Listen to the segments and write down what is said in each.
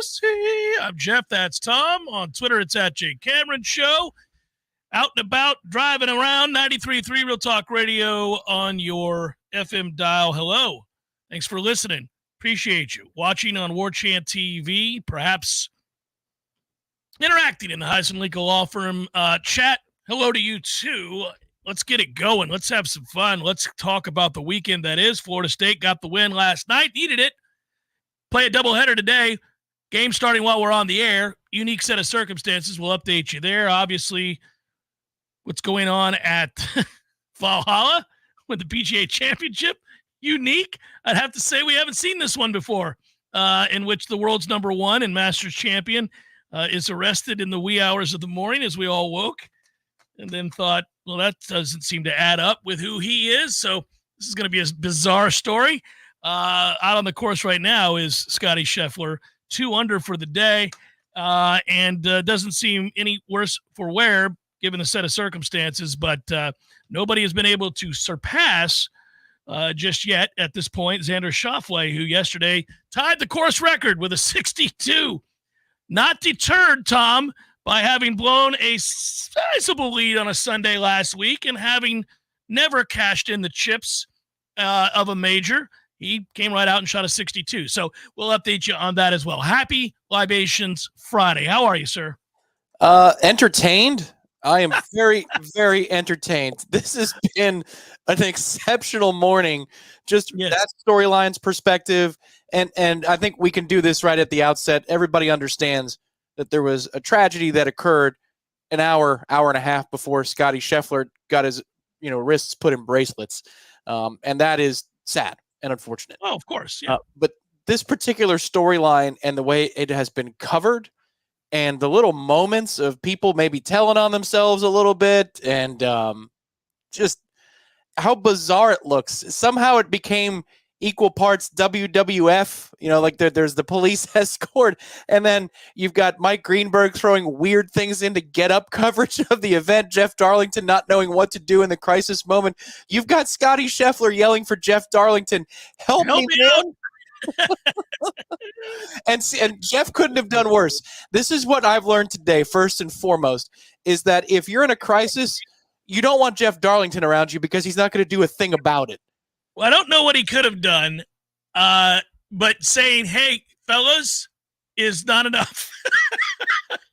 pussy. I'm Jeff. That's Tom. On Twitter, it's at Jay Cameron Show. Out and about, driving around, 93.3 Real Talk Radio on your FM dial. Hello. Thanks for listening. Appreciate you. Watching on Warchant TV, perhaps interacting in the Heisen Legal Law Firm chat. Hello to you, too. Let's get it going. Let's have some fun. Let's talk about the weekend that is. Florida State got the win last night. Needed it. Play a doubleheader today. Game starting while we're on the air. Unique set of circumstances. We'll update you there. Obviously, what's going on at Valhalla with the PGA Championship. Unique. I'd have to say we haven't seen this one before, in which the world's number one and Masters champion is arrested in the wee hours of the morning as we all woke and then thought, well, that doesn't seem to add up with who he is. So this is going to be a bizarre story. Out on the course right now is Scottie Scheffler, 2 under for the day, and doesn't seem any worse for wear given the set of circumstances, but nobody has been able to surpass just yet at this point Xander Schauffele, who yesterday tied the course record with a 62. Not deterred, Tom, by having blown a sizable lead on a Sunday last week and having never cashed in the chips of a major. He came right out and shot a 62. So we'll update you on that as well. Happy Libations Friday. How are you, sir? Entertained. I am very, very entertained. This has been an exceptional morning. Just that storyline's perspective. And I think we can do this right at the outset. Everybody understands that there was a tragedy that occurred an hour and a half before Scottie Scheffler got his, wrists put in bracelets. And that is sad and unfortunate. Oh, of course. Yeah. But this particular storyline and the way it has been covered and the little moments of people maybe telling on themselves a little bit and just how bizarre it looks. Somehow it became equal parts WWF, like there's the police escort, and then you've got Mike Greenberg throwing weird things into get-up coverage of the event, Jeff Darlington not knowing what to do in the crisis moment. You've got Scottie Scheffler yelling for Jeff Darlington, help me man. and Jeff couldn't have done worse. This is what I've learned today, first and foremost, is that if you're in a crisis, you don't want Jeff Darlington around you because he's not going to do a thing about it. Well, I don't know what he could have done, but saying, hey, fellas, is not enough.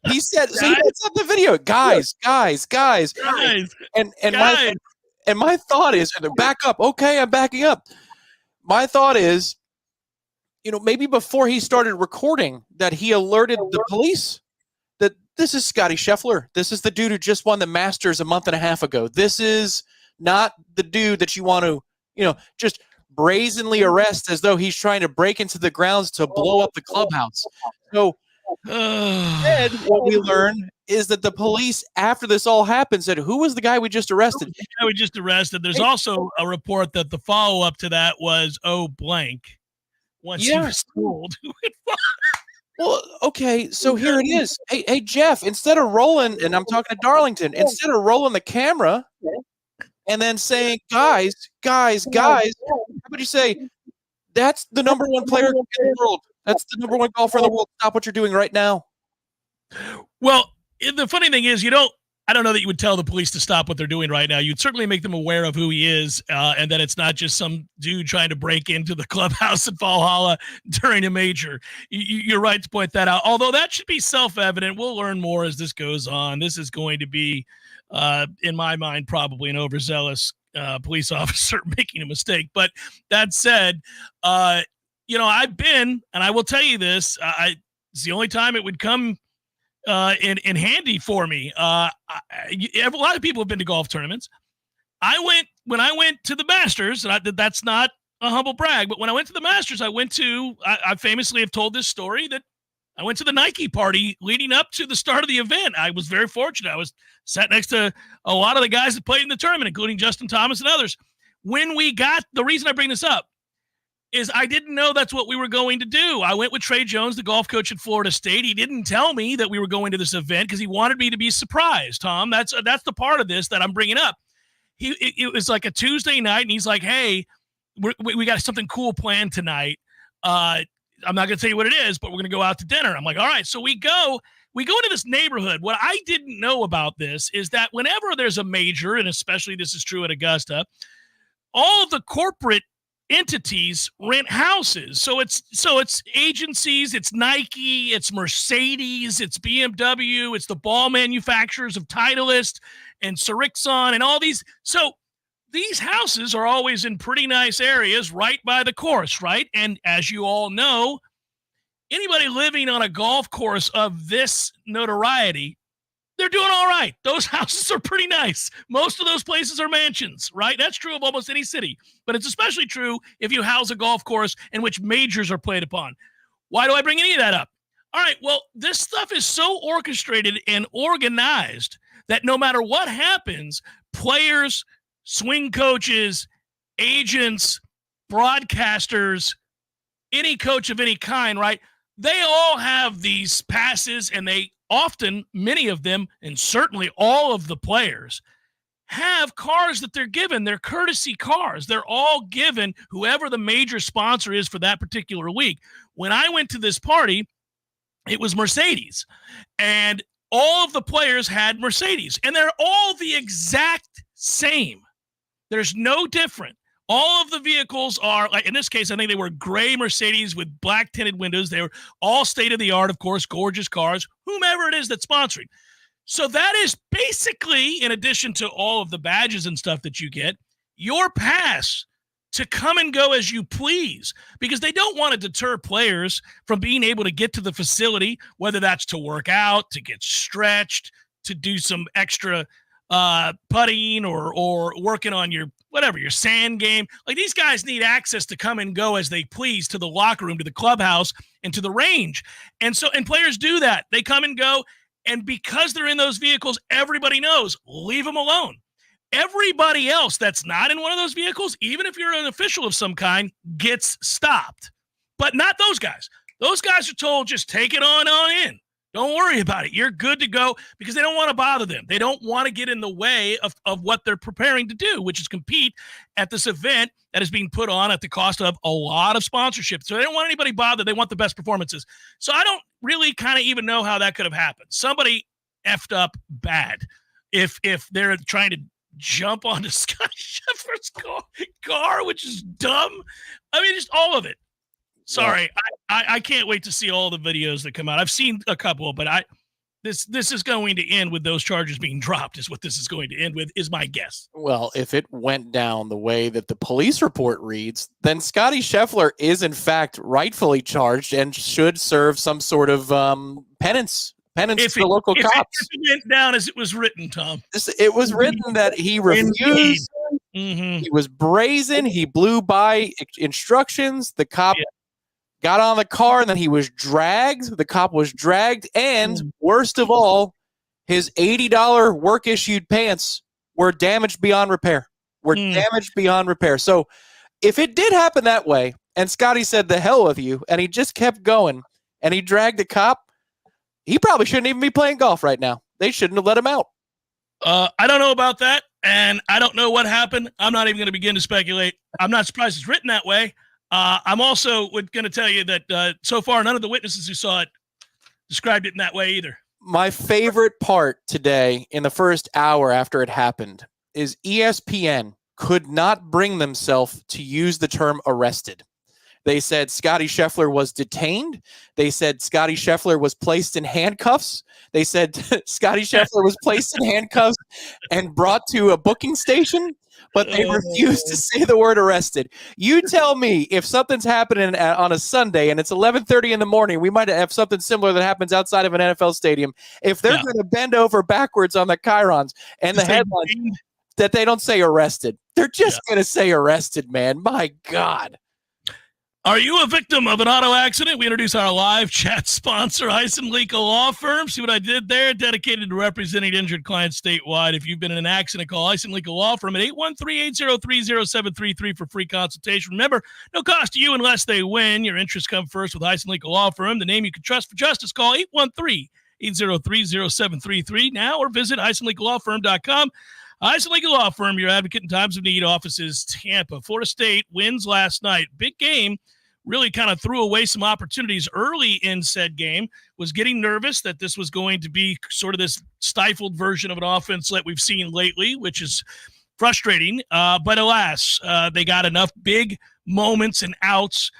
He said, so he puts up the video, guys. And my thought is, back up. Okay, I'm backing up. My thought is, maybe before he started recording that he alerted the police that this is Scottie Scheffler. This is the dude who just won the Masters a month and a half ago. This is not the dude that you want to, just brazenly arrest as though he's trying to break into the grounds to blow up the clubhouse. So instead, what we learned is that the police, after this all happened, said, who was the guy we just arrested? There's also a report that the follow-up to that was, blank. Once he was told who it was. Well, okay, so here it is. Hey, Jeff, instead of rolling, and I'm talking to Darlington, instead of rolling the camera and then saying, guys, how about you say, that's the number one player in the world. That's the number one golfer in the world. Stop what you're doing right now. Well, the funny thing is, I don't know that you would tell the police to stop what they're doing right now. You'd certainly make them aware of who he is and that it's not just some dude trying to break into the clubhouse at Valhalla during a major. You're right to point that out, although that should be self-evident. We'll learn more as this goes on. This is going to be, in my mind, probably an overzealous police officer making a mistake. But that said, I've been, and I will tell you this, it's the only time it would come in handy for me. A lot of people have been to golf tournaments. When I went to the Masters, and that's not a humble brag, but when I went to the Masters, I famously have told this story that I went to the Nike party leading up to the start of the event. I was very fortunate. I was sat next to a lot of the guys that played in the tournament, including Justin Thomas and others. The reason I bring this up is I didn't know that's what we were going to do. I went with Trey Jones, the golf coach at Florida State. He didn't tell me that we were going to this event because he wanted me to be surprised, Tom. That's the part of this that I'm bringing up. It was like a Tuesday night, and he's like, hey, we got something cool planned tonight. I'm not going to tell you what it is, but we're going to go out to dinner. I'm like, all right. So we go into this neighborhood. What I didn't know about this is that whenever there's a major, and especially this is true at Augusta, all of the corporate entities rent houses. So it's agencies, it's Nike, it's Mercedes, it's BMW, it's the ball manufacturers of Titleist and Srixon and all these. So these houses are always in pretty nice areas right by the course, right? And as you all know, anybody living on a golf course of this notoriety, they're doing all right. Those houses are pretty nice. Most of those places are mansions, right? That's true of almost any city, but it's especially true if you house a golf course in which majors are played upon. Why do I bring any of that up? All right, well, this stuff is so orchestrated and organized that no matter what happens, players, swing coaches, agents, broadcasters, any coach of any kind, right? They all have these passes, and they often, many of them, and certainly all of the players, have cars that they're given. They're courtesy cars. They're all given whoever the major sponsor is for that particular week. When I went to this party, it was Mercedes, and all of the players had Mercedes, and they're all the exact same. There's no different. All of the vehicles are, like in this case, I think they were gray Mercedes with black tinted windows. They were all state of the art, of course, gorgeous cars, whomever it is that's sponsoring. So that is basically, in addition to all of the badges and stuff that you get, your pass to come and go as you please, because they don't want to deter players from being able to get to the facility, whether that's to work out, to get stretched, to do some extra putting or working on your whatever, your sand game. Like, these guys need access to come and go as they please to the locker room, to the clubhouse, and to the range. And players do that. They come and go, and because they're in those vehicles, everybody knows, leave them alone. Everybody else that's not in one of those vehicles, even if you're an official of some kind, gets stopped. But not those guys. Those guys are told, just take it on in. Don't worry about it. You're good to go, because they don't want to bother them. They don't want to get in the way of what they're preparing to do, which is compete at this event that is being put on at the cost of a lot of sponsorship. So they don't want anybody bothered. They want the best performances. So I don't really kind of even know how that could have happened. Somebody effed up bad if they're trying to jump onto Scotty Scheffler's car, which is dumb. I mean, just all of it. Sorry, I can't wait to see all the videos that come out. I've seen a couple, but this is going to end with those charges being dropped, is what this is going to end with, is my guess. Well, if it went down the way that the police report reads, then Scotty Scheffler is in fact rightfully charged and should serve some sort of penance to the local cops. If it went down as it was written, Tom. It was written that he refused. Mm-hmm. He was brazen. He blew by instructions. The cop got on the car, and then he was dragged. The cop was dragged, and worst of all, his $80 work-issued pants were damaged beyond repair. So if it did happen that way, and Scotty said, the hell with you, and he just kept going, and he dragged the cop, he probably shouldn't even be playing golf right now. They shouldn't have let him out. I don't know about that, and I don't know what happened. I'm not even going to begin to speculate. I'm not surprised it's written that way. I'm also going to tell you that so far, none of the witnesses who saw it described it in that way either. My favorite part today, in the first hour after it happened, is ESPN could not bring themselves to use the term arrested. They said Scotty Scheffler was detained. They said Scotty Scheffler was placed in handcuffs. They said Scotty Scheffler was placed in handcuffs and brought to a booking station, but they refused to say the word arrested. You tell me, if something's happening on a Sunday and it's 11:30 in the morning, we might have something similar that happens outside of an NFL stadium. If they're going to bend over backwards on the chyrons and the headlines that they don't say arrested, they're just going to say arrested, man. My God. Are you a victim of an auto accident? We introduce our live chat sponsor, Heisen Legal Law Firm. See what I did there? Dedicated to representing injured clients statewide. If you've been in an accident, call Heisen Legal Law Firm at 813-803-0733 for free consultation. Remember, no cost to you unless they win. Your interests come first with Heisen Legal Law Firm, the name you can trust for justice. Call 813-803-0733 now, or visit HeisenLegalLawFirm.com. Heisen Legal Law Firm, your advocate in times of need. Offices Tampa. Florida State wins last night. Big game. really kind of threw away some opportunities early in said game, was getting nervous that this was going to be sort of this stifled version of an offense that we've seen lately, which is frustrating. But alas, they got enough big moments and outs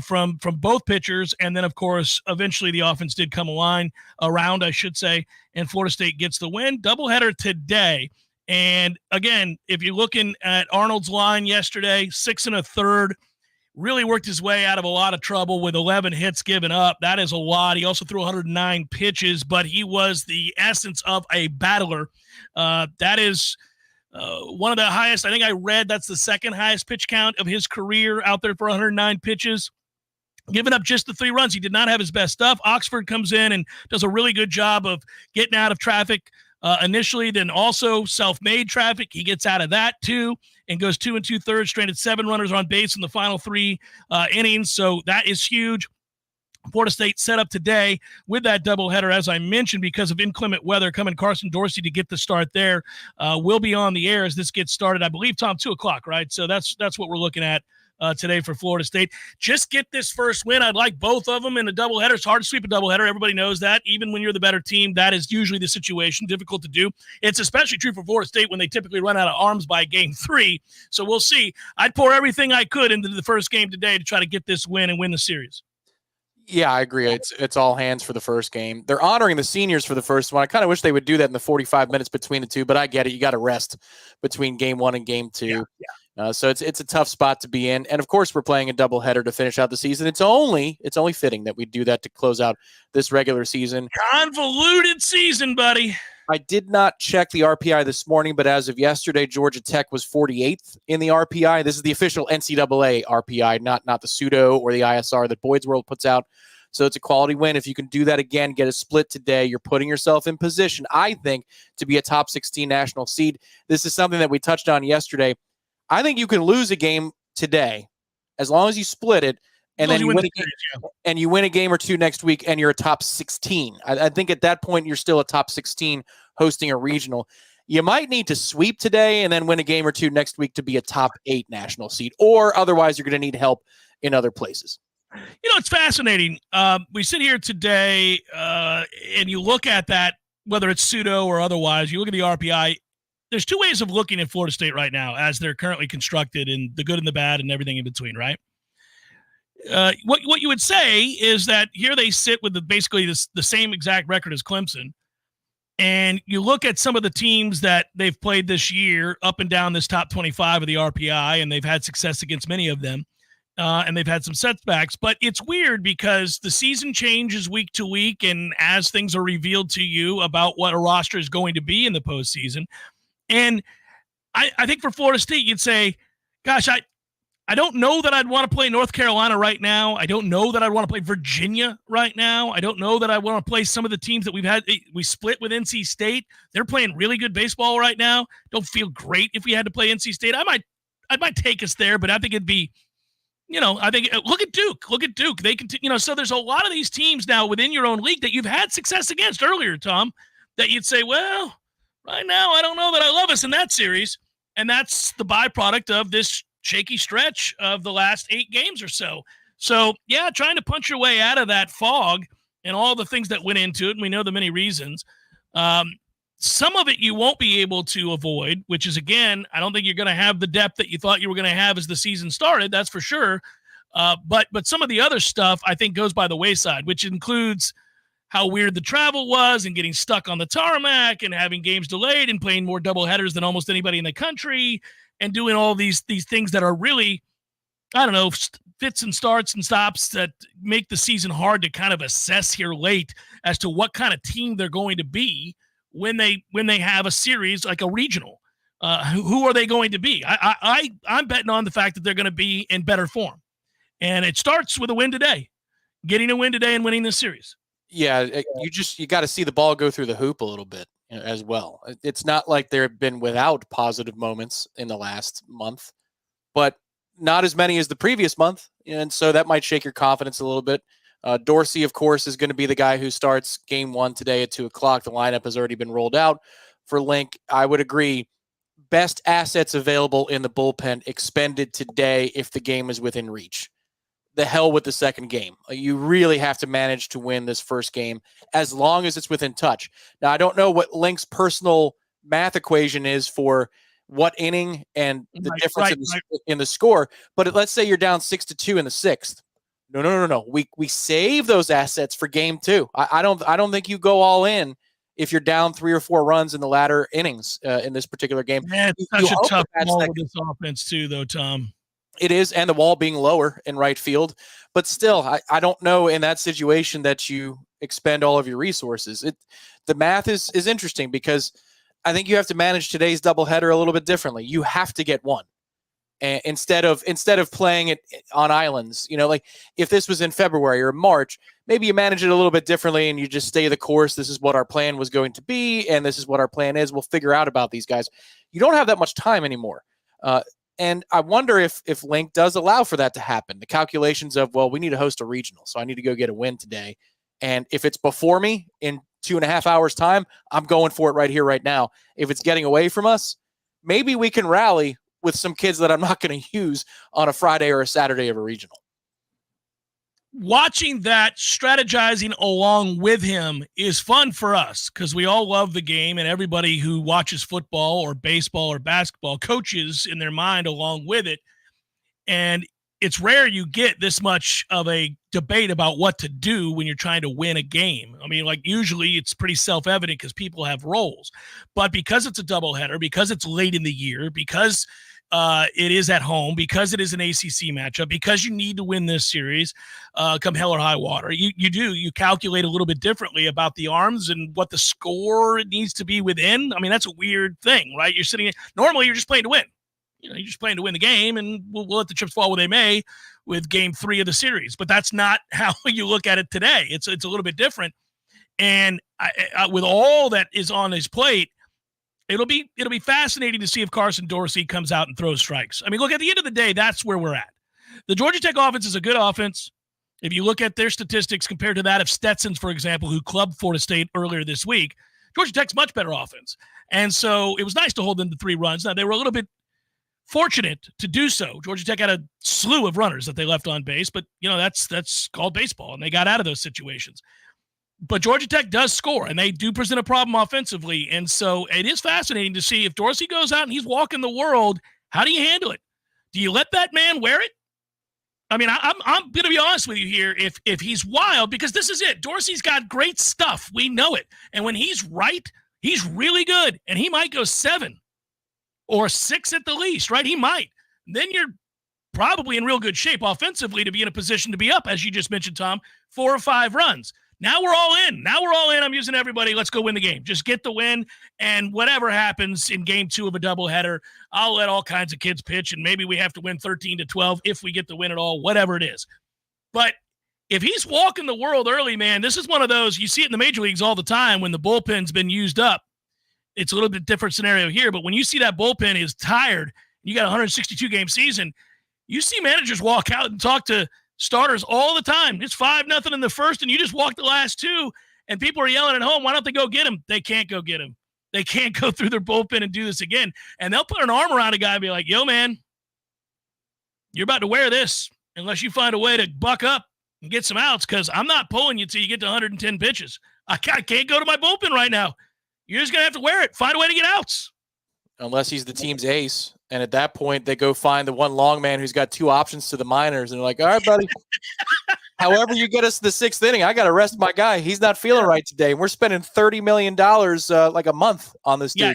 from both pitchers. And then, of course, eventually the offense did come around, I should say, and Florida State gets the win. Doubleheader today. And again, if you're looking at Arnold's line yesterday, 6 1/3, really worked his way out of a lot of trouble with 11 hits given up. That is a lot. He also threw 109 pitches, but he was the essence of a battler. That is one of the highest. I think I read that's the second highest pitch count of his career out there for 109 pitches. Giving up just the 3 runs. He did not have his best stuff. Oxford comes in and does a really good job of getting out of traffic initially, then also self-made traffic. He gets out of that too and goes 2 2/3, stranded 7 runners on base in the final 3 innings. So that is huge. Florida State set up today with that doubleheader, as I mentioned, because of inclement weather. Coming Carson Dorsey to get the start there. We'll be on the air as this gets started. I believe, Tom, 2 o'clock, right? So that's what we're looking at today for Florida State. Just get this first win. I'd like both of them in a doubleheader. It's hard to sweep a doubleheader. Everybody knows that. Even when you're the better team, that is usually the situation. Difficult to do. It's especially true for Florida State when they typically run out of arms by game 3. So we'll see. I'd pour everything I could into the first game today to try to get this win and win the series. Yeah, I agree. It's all hands for the first game. They're honoring the seniors for the first one. I kind of wish they would do that in the 45 minutes between the two, but I get it. You got to rest between game 1 and game 2. Yeah. So it's a tough spot to be in. And of course, we're playing a doubleheader to finish out the season. It's only fitting that we do that to close out this regular season. Convoluted season, buddy. I did not check the RPI this morning, but as of yesterday, Georgia Tech was 48th in the RPI. This is the official NCAA RPI, not the pseudo or the ISR that Boyd's World puts out. So it's a quality win. If you can do that again, get a split today, you're putting yourself in position, I think, to be a top 16 national seed. This is something that we touched on yesterday. I think you can lose a game today as long as you split it, and then you win a game or 2 next week, and you're a top 16. I think at that point you're still a top 16 hosting a regional. You might need to sweep today and then win a game or 2 next week to be a top 8 national seed, or otherwise you're going to need help in other places. You know, it's fascinating. We sit here today and you look at that, whether it's pseudo or otherwise, you look at the RPI. There's 2 ways of looking at Florida State right now as they're currently constructed, and the good and the bad and everything in between, right? What you would say is that here they sit with basically the same exact record as Clemson, and you look at some of the teams that they've played this year up and down this top 25 of the RPI, and they've had success against many of them, and they've had some setbacks. But it's weird because the season changes week to week, and as things are revealed to you about what a roster is going to be in the postseason. And I think for Florida State, you'd say, gosh, I don't know that I'd want to play North Carolina right now. I don't know that I'd want to play Virginia right now. I don't know that I want to play some of the teams that we split with NC State. They're playing really good baseball right now. Don't feel great if we had to play NC State. I might take us there, but I think it'd be, I think look at Duke. They can, so there's a lot of these teams now within your own league that you've had success against earlier, Tom, that you'd say, well, right now, I don't know that I love us in that series. And that's the byproduct of this shaky stretch of the last 8 games or so. So, yeah, trying to punch your way out of that fog and all the things that went into it, and we know the many reasons. Some of it you won't be able to avoid, which is, again, I don't think you're going to have the depth that you thought you were going to have as the season started. That's for sure. But some of the other stuff, I think, goes by the wayside, which includes how weird the travel was and getting stuck on the tarmac and having games delayed and playing more doubleheaders than almost anybody in the country and doing all these things that are really, I don't know, fits and starts and stops that make the season hard to kind of assess here late as to what kind of team they're going to be when they have a series like a regional. Who are they going to be? I'm betting on the fact that they're going to be in better form. And it starts with a win today, getting a win today and winning this series. Yeah, you got to see the ball go through the hoop a little bit as well. It's not like they've been without positive moments in the last month, but not as many as the previous month, and so that might shake your confidence a little bit. Dorsey, of course, is going to be the guy who starts game 1 today at 2 o'clock. The lineup has already been rolled out for Link. I would agree. Best assets available in the bullpen expended today if the game is within reach. the hell with the second game. You really have to manage to win this first game as long as it's within touch. Now, I don't know what Link's personal math equation is for what inning and the difference in the score, but let's say you're down 6-2 in the sixth. No. We save those assets for game 2. I don't think you go all in if you're down 3 or 4 runs in the latter innings in this particular game. Man, it's such a tough ball with this offense too, though, Tom. It is, and the wall being lower in right field. But still, I don't know in that situation that you expend all of your resources. The math is interesting because I think you have to manage today's doubleheader a little bit differently. You have to get one. And instead of playing it on islands, like if this was in February or March, maybe you manage it a little bit differently and you just stay the course. This is what our plan was going to be, and this is what our plan is. We'll figure out about these guys. You don't have that much time anymore. And I wonder if Link does allow for that to happen. The calculations of, well, we need to host a regional, so I need to go get a win today. And if it's before me in 2.5 hours' time, I'm going for it right here, right now. If it's getting away from us, maybe we can rally with some kids that I'm not going to use on a Friday or a Saturday of a regional. Watching that, strategizing along with him is fun for us because we all love the game, and everybody who watches football or baseball or basketball coaches in their mind along with it. And it's rare you get this much of a debate about what to do when you're trying to win a game. I mean, like usually it's pretty self-evident because people have roles. But because it's a doubleheader, because it's late in the year, because it is at home, because it is an ACC matchup, because you need to win this series come hell or high water, you calculate a little bit differently about the arms and what the score needs to be within. I mean, that's a weird thing, right? Normally you're just playing to win. You're just playing to win the game, and we'll let the chips fall where they may with game 3 of the series. But that's not how you look at it today. It's a little bit different. And with all that is on his plate, it'll be fascinating to see if Carson Dorsey comes out and throws strikes. I mean, look, at the end of the day, that's where we're at. The Georgia Tech offense is a good offense. If you look at their statistics compared to that of Stetson's, for example, who clubbed Florida State earlier this week, Georgia Tech's much better offense. And so it was nice to hold them to 3 runs. Now, they were a little bit fortunate to do so. Georgia Tech had a slew of runners that they left on base, but that's called baseball, and they got out of those situations. But Georgia Tech does score, and they do present a problem offensively, and so it is fascinating to see if Dorsey goes out and he's walking the world. How do you handle it? Do you let that man wear it? I mean, I'm going to be honest with you here. If he's wild, because this is it. Dorsey's got great stuff. We know it, and when he's right, he's really good, and he might go 7. Or 6 at the least, right? He might. Then you're probably in real good shape offensively to be in a position to be up, as you just mentioned, Tom, 4 or 5 runs. Now we're all in. I'm using everybody. Let's go win the game. Just get the win, and whatever happens in game 2 of a doubleheader, I'll let all kinds of kids pitch, and maybe we have to win 13-12 if we get the win at all, whatever it is. But if he's walking the world early, man, this is one of those, you see it in the major leagues all the time when the bullpen's been used up. It's a little bit different scenario here, but when you see that bullpen is tired, you got a 162-game season, you see managers walk out and talk to starters all the time. It's 5-0 in the first, and you just walk the last 2, and people are yelling at home, why don't they go get him? They can't go get him. They can't go through their bullpen and do this again. And they'll put an arm around a guy and be like, yo, man, you're about to wear this unless you find a way to buck up and get some outs, because I'm not pulling you till you get to 110 pitches. I can't go to my bullpen right now. You're just going to have to wear it. Find a way to get outs. Unless he's the team's ace. And at that point, they go find the one long man who's got 2 options to the minors. And they're like, all right, buddy, however you get us to the 6th inning, I got to rest my guy. He's not feeling right today. And we're spending $30 million like a month on this dude.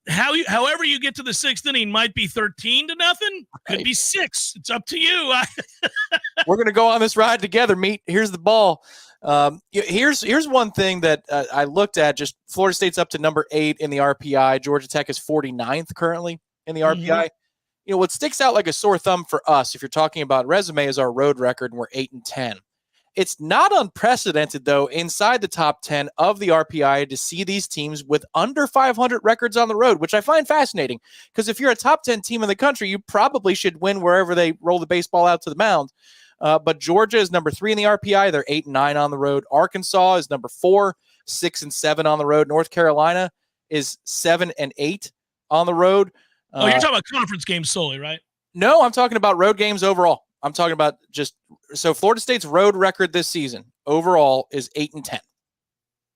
However you get to the 6th inning might be 13-0. Could be 6. It's up to you. We're going to go on this ride together, Meat. Here's the ball. Here's one thing that I looked at. Just Florida State's up to number 8 in the RPI. Georgia Tech is 49th currently in the RPI. What sticks out like a sore thumb for us, if you're talking about resume, is our road record, and we're 8-10. It's not unprecedented, though, inside the top 10 of the RPI to see these teams with under 500 records on the road, which I find fascinating, because if you're a top 10 team in the country, you probably should win wherever they roll the baseball out to the mound. But Georgia is number 3 in the RPI. They're 8-9 on the road. Arkansas is number 4, 6-7 on the road. North Carolina is 7-8 on the road. You're talking about conference games solely, right? No, I'm talking about road games overall. I'm talking about so Florida State's road record this season overall is 8-10.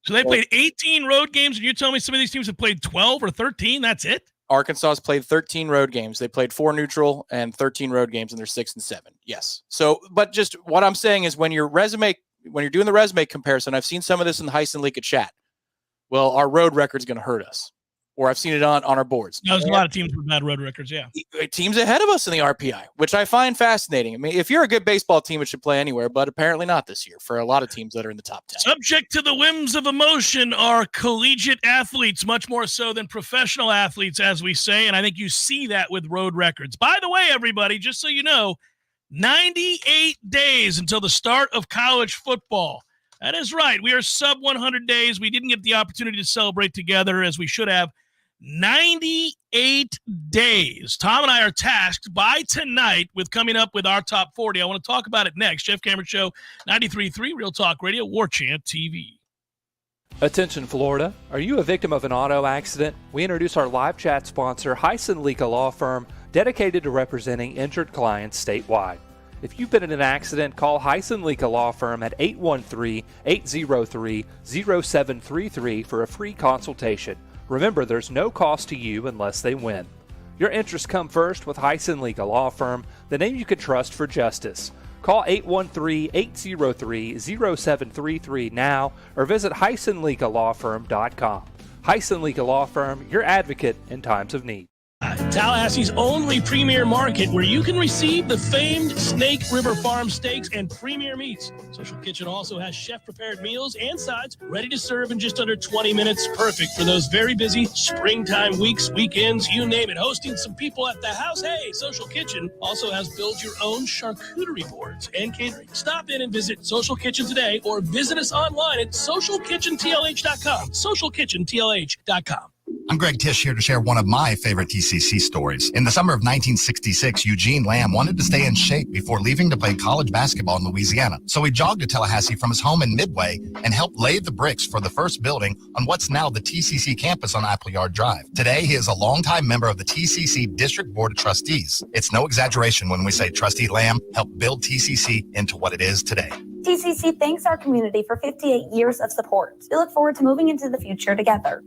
So they played 18 road games, and you're telling me some of these teams have played 12 or 13? That's it? Arkansas has played 13 road games. They played 4 neutral and 13 road games, and they're 6-7. Yes. So, but just what I'm saying is when you're doing the resume comparison, I've seen some of this in the Heisen League at chat. Well, our road record is going to hurt us. Or I've seen it on our boards. No, there's a lot of teams with bad road records, yeah. Teams ahead of us in the RPI, which I find fascinating. I mean, if you're a good baseball team, it should play anywhere, but apparently not this year for a lot of teams that are in the top 10. Subject to the whims of emotion are collegiate athletes, much more so than professional athletes, as we say, and I think you see that with road records. By the way, everybody, just so you know, 98 days until the start of college football. That is right. We are sub 100 days. We didn't get the opportunity to celebrate together as we should have. 98 days. Tom and I are tasked by tonight with coming up with our top 40. I want to talk about it next. Jeff Cameron Show, 93.3 Real Talk Radio, Warchant TV. Attention, Florida. Are you a victim of an auto accident? We introduce our live chat sponsor, Heisen Leaka Law Firm, dedicated to representing injured clients statewide. If you've been in an accident, call Heisen Leaka Law Firm at 813-803-0733 for a free consultation. Remember, there's no cost to you unless they win. Your interests come first with Heisen Leaka Law Firm, the name you can trust for justice. Call 813-803-0733 now or visit HeisenLeakaLawFirm.com. Heisen Leaka Law Firm, your advocate in times of need. Tallahassee's only premier market where you can receive the famed Snake River Farm steaks and premier meats. Social Kitchen also has chef-prepared meals and sides ready to serve in just under 20 minutes. Perfect for those very busy springtime weeks, weekends, you name it. Hosting some people at the house. Hey, Social Kitchen also has build-your-own charcuterie boards and catering. Stop in and visit Social Kitchen today or visit us online at socialkitchentlh.com. Socialkitchentlh.com. I'm Greg Tisch here to share one of my favorite TCC stories. In the summer of 1966, Eugene Lamb wanted to stay in shape before leaving to play college basketball in Louisiana. So he jogged to Tallahassee from his home in Midway and helped lay the bricks for the first building on what's now the TCC campus on Appleyard Drive. Today, he is a longtime member of the TCC District Board of Trustees. It's no exaggeration when we say Trustee Lamb helped build TCC into what it is today. TCC thanks our community for 58 years of support. We look forward to moving into the future together.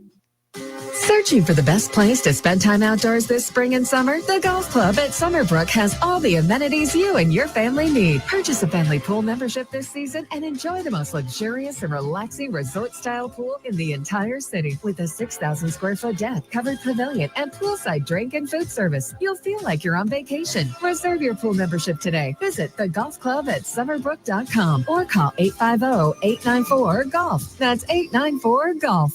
Searching for the best place to spend time outdoors this spring and summer? The Golf Club at Summerbrook has all the amenities you and your family need. Purchase a family pool membership this season and enjoy the most luxurious and relaxing resort-style pool in the entire city. With a 6,000 square foot deck, covered pavilion, and poolside drink and food service, you'll feel like you're on vacation. Reserve your pool membership today. Visit the Golf Club at Summerbrook.com or call 850-894-GOLF. That's 894-GOLF.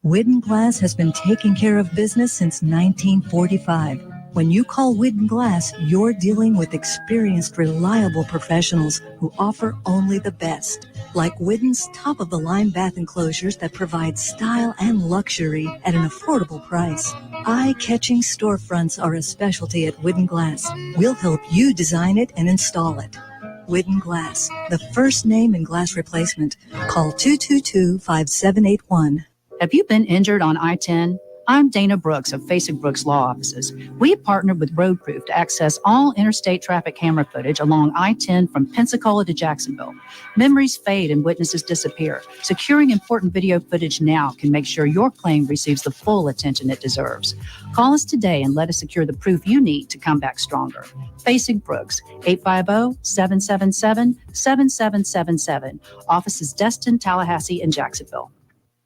Widden Glass has been taking care of business since 1945. When you call Widden Glass, you're dealing with experienced, reliable professionals who offer only the best. Like Widden's top-of-the-line bath enclosures that provide style and luxury at an affordable price. Eye-catching storefronts are a specialty at Widden Glass. We'll help you design it and install it. Widden Glass, the first name in glass replacement. Call 222-5781. Have you been injured on I-10? I'm Dana Brooks of Facing Brooks Law Offices. We have partnered with Roadproof to access all interstate traffic camera footage along I-10 from Pensacola to Jacksonville. Memories fade and witnesses disappear. Securing important video footage now can make sure your claim receives the full attention it deserves. Call us today and let us secure the proof you need to come back stronger. Facing Brooks, 850-777-7777. Offices Destin, Tallahassee, and Jacksonville.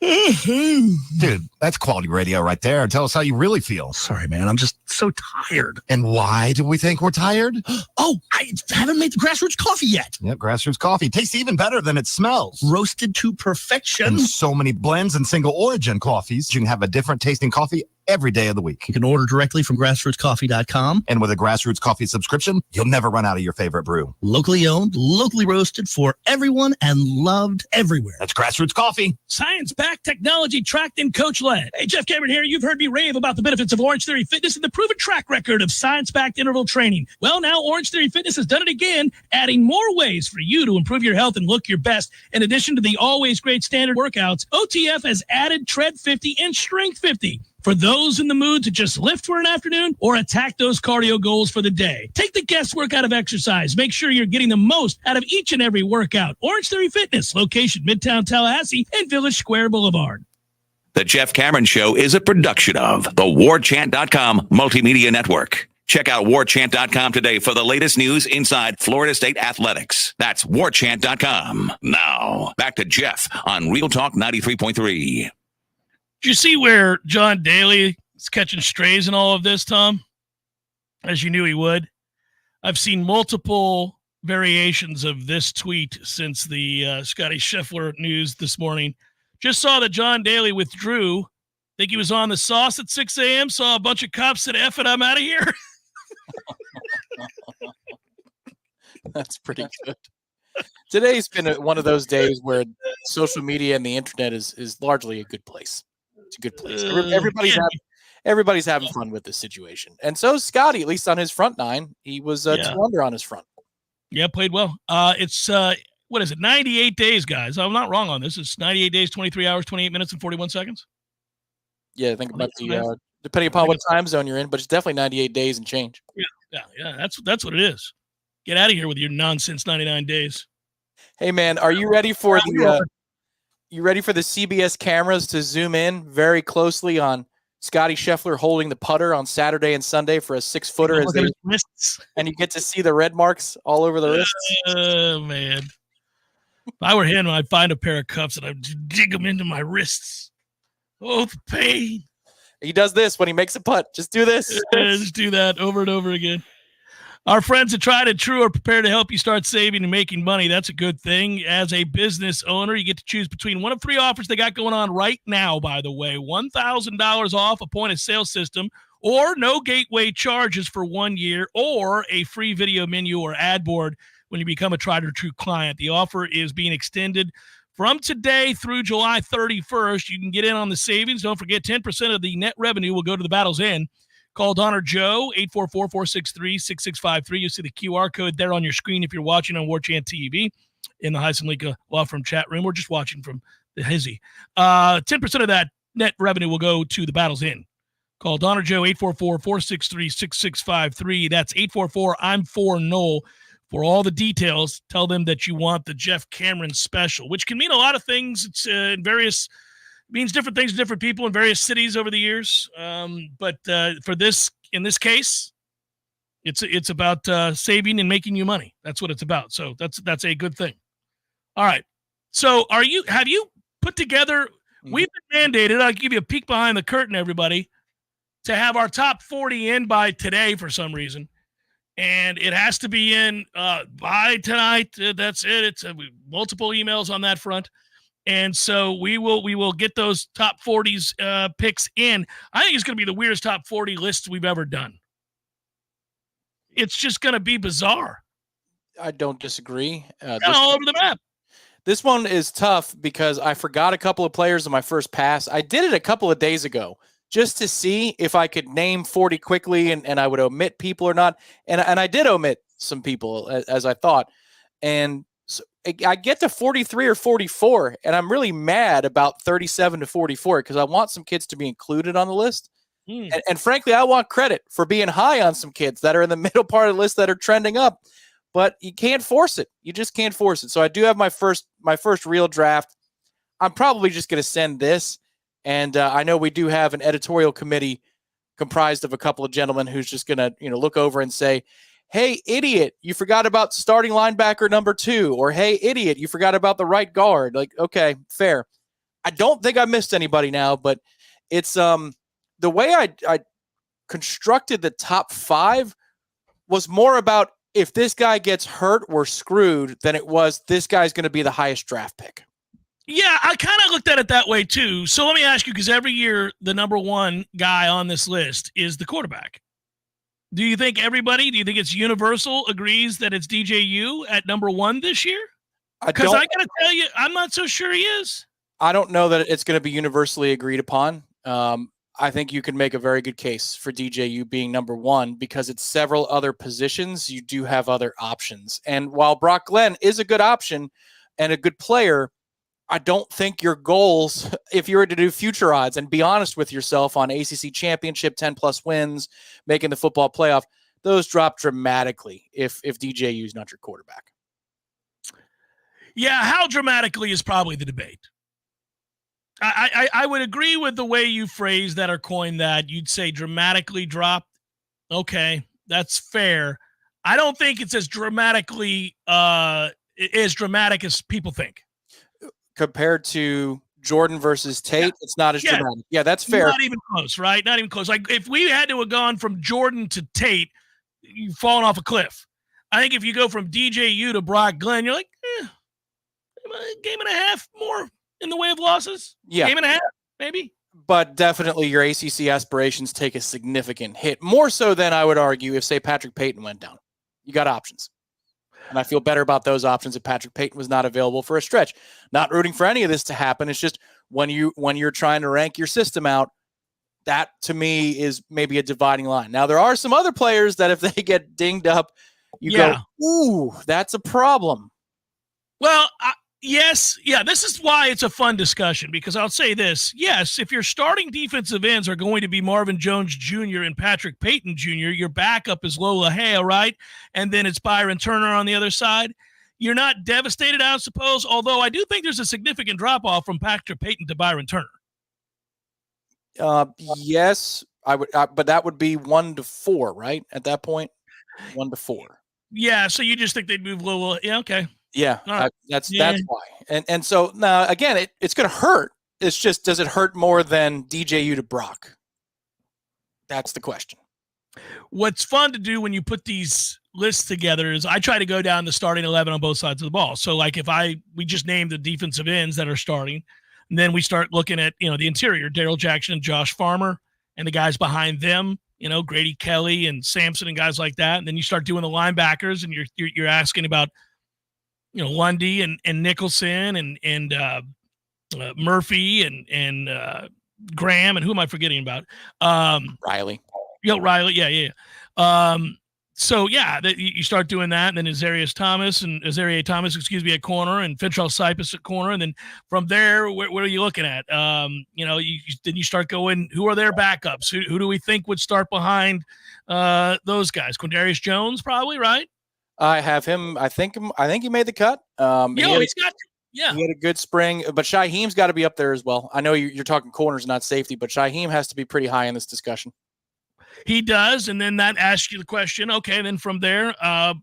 Dude, that's quality radio right there. Tell us how you really feel. Sorry, man. I'm just so tired. And why do we think we're tired? Oh, I haven't made the Grassroots coffee yet. Yep, Grassroots coffee. Tastes even better than it smells. Roasted to perfection. And so many blends and single origin coffees. You can have a different tasting coffee every day of the week. You can order directly from grassrootscoffee.com. And with a Grassroots coffee subscription, you'll never run out of your favorite brew. Locally owned, locally roasted for everyone and loved everywhere. That's Grassroots coffee. Science-backed, technology tracked and coach-led. Hey, Jeff Cameron here. You've heard me rave about the benefits of Orange Theory Fitness and the proven track record of science-backed interval training. Well, now Orange Theory Fitness has done it again, adding more ways for you to improve your health and look your best. In addition to the always great standard workouts, OTF has added Tread 50 and Strength 50. For those in the mood to just lift for an afternoon or attack those cardio goals for the day, take the guesswork out of exercise. Make sure you're getting the most out of each and every workout. Orange Theory Fitness, location Midtown Tallahassee and Village Square Boulevard. The Jeff Cameron Show is a production of the Warchant.com Multimedia Network. Check out Warchant.com today for the latest news inside Florida State athletics. That's Warchant.com. Now, back to Jeff on Real Talk 93.3. Did you see where John Daly is catching strays in all of this, Tom? As you knew he would. I've seen multiple variations of this tweet since the Scotty Scheffler news this morning. Just saw that John Daly withdrew. Think he was on the sauce at 6 a.m., saw a bunch of cops said, F it, I'm out of here. That's pretty good. Today's been one of those days where social media and the internet is largely a good place. It's a good place. Everybody's having fun with this situation. And so Scotty, at least on his front nine, he was 2 under on his front. Yeah, played well. It's, what is it, 98 days, guys. I'm not wrong on this. It's 98 days, 23 hours, 28 minutes, and 41 seconds. Yeah, I think about the depending upon what time zone you're in, but it's definitely 98 days and change. Yeah. That's what it is. Get out of here with your nonsense 99 days. Hey man, are you ready for the CBS cameras to zoom in very closely on Scotty Scheffler holding the putter on Saturday and Sunday for a 6-footer and you get to see the red marks all over the wrists? Oh man. If I were him, I'd find a pair of cuffs and I'd dig them into my wrists. Oh, the pain. He does this when he makes a putt. Just do this. Just do that over and over again. Our friends at Tried and True are prepared to help you start saving and making money. That's a good thing. As a business owner, you get to choose between one of 3 offers they got going on right now, by the way. $1,000 off a point-of-sale system, or no gateway charges for 1 year, or a free video menu or ad board when you become a Tried and True client. The offer is being extended from today through July 31st. You can get in on the savings. Don't forget, 10% of the net revenue will go to the Battle's End. Call Donner Joe, 844-463-6653. You'll see the QR code there on your screen if you're watching on Warchant TV in the Heisen Lika Law Firm chat room, or just watching from the Hizzy. 10% of that net revenue will go to the Battle's End. Call Donner Joe, 844-463-6653. That's 844-I'm4Noel. For all the details, tell them that you want the Jeff Cameron special, which can mean a lot of things. It's means different things to different people in various cities over the years. But for this, in this case, it's about saving and making you money. That's what it's about. So that's a good thing. All right. So have you put together, we've been mandated, I'll give you a peek behind the curtain, everybody, to have our top 40 in by today for some reason. And it has to be in by tonight. That's it. It's multiple emails on that front. And so we will get those top 40s picks in. I think it's going to be the weirdest top 40 lists we've ever done. It's just going to be bizarre. I don't disagree. All over the map. This one is tough because I forgot a couple of players in my first pass. I did it a couple of days ago just to see if I could name 40 quickly and I would omit people or not. And I did omit some people as I thought. And so I get to 43 or 44, and I'm really mad about 37 to 44 because I want some kids to be included on the list. And frankly, I want credit for being high on some kids that are in the middle part of the list that are trending up. But you can't force it. You just can't force it. So I do have my first real draft. I'm probably just going to send this. And I know we do have an editorial committee comprised of a couple of gentlemen who's just going to look over and say, hey, idiot, you forgot about starting linebacker number 2. Or, hey, idiot, you forgot about the right guard. Like, okay, fair. I don't think I missed anybody now, but it's the way I constructed the top 5 was more about if this guy gets hurt, we're screwed, than it was this guy's going to be the highest draft pick. Yeah, I kind of looked at it that way too. So let me ask you, because every year the number 1 guy on this list is the quarterback. Do you think it's universal agrees that it's DJU at number 1 this year? Because I got to tell you, I'm not so sure he is. I don't know that it's going to be universally agreed upon. I think you can make a very good case for DJU being number 1 because it's several other positions. You do have other options. And while Brock Glenn is a good option and a good player, I don't think your goals, if you were to do future odds and be honest with yourself on ACC championship, 10-plus wins, making the football playoff, those drop dramatically if DJU is not your quarterback. Yeah, how dramatically is probably the debate. I would agree with the way you phrased that or coined that. You'd say dramatically dropped. Okay, that's fair. I don't think it's as dramatically as dramatic as people think. Compared to Jordan versus Tate, it's not as dramatic. Yeah, that's fair. Not even close, right? Not even close. Like if we had to have gone from Jordan to Tate, you've fallen off a cliff. I think if you go from DJU to Brock Glenn, you're like, a game and a half more in the way of losses. Yeah. Game and a half, maybe. But definitely your ACC aspirations take a significant hit, more so than I would argue if, say, Patrick Payton went down. You got options. And I feel better about those options if Patrick Payton was not available for a stretch. Not rooting for any of this to happen. It's just when you're trying to rank your system out, that to me is maybe a dividing line. Now, there are some other players that if they get dinged up, you go, ooh, that's a problem. Well, yes. Yeah, this is why it's a fun discussion, because I'll say this. Yes, if your starting defensive ends are going to be Marvin Jones Jr. and Patrick Payton Jr., your backup is Lola Hale, right? And then it's Byron Turner on the other side. You're not devastated, I suppose, although I do think there's a significant drop-off from Patrick Payton to Byron Turner. Yes, I would, but that would be 1-4, right? At that point, 1-4. Yeah, so you just think they'd move Lola? Yeah, okay. Yeah, right. That's why. And so now again, it's going to hurt. It's just, does it hurt more than DJU to Brock? That's the question. What's fun to do when you put these lists together is I try to go down the starting 11 on both sides of the ball. So like we just named the defensive ends that are starting, and then we start looking at, the interior, Daryl Jackson and Josh Farmer, and the guys behind them, Grady Kelly and Sampson and guys like that. And then you start doing the linebackers, and you're asking about, Lundy and Nicholson and Murphy and Graham, and who am I forgetting about? Riley. Riley. Yeah. So yeah, you start doing that, and then Azaria Thomas, at corner, and Fentrell Cypress at corner, and then from there, what are you looking at? Then you start going, who are their backups? Who do we think would start behind those guys? Quindarius Jones, probably, right? I have him. I think he made the cut. He's got. Yeah, he had a good spring, but Shaheem's got to be up there as well. I know you're talking corners, not safety, but Shaheem has to be pretty high in this discussion. He does, and then that asks you the question, okay, then from there, how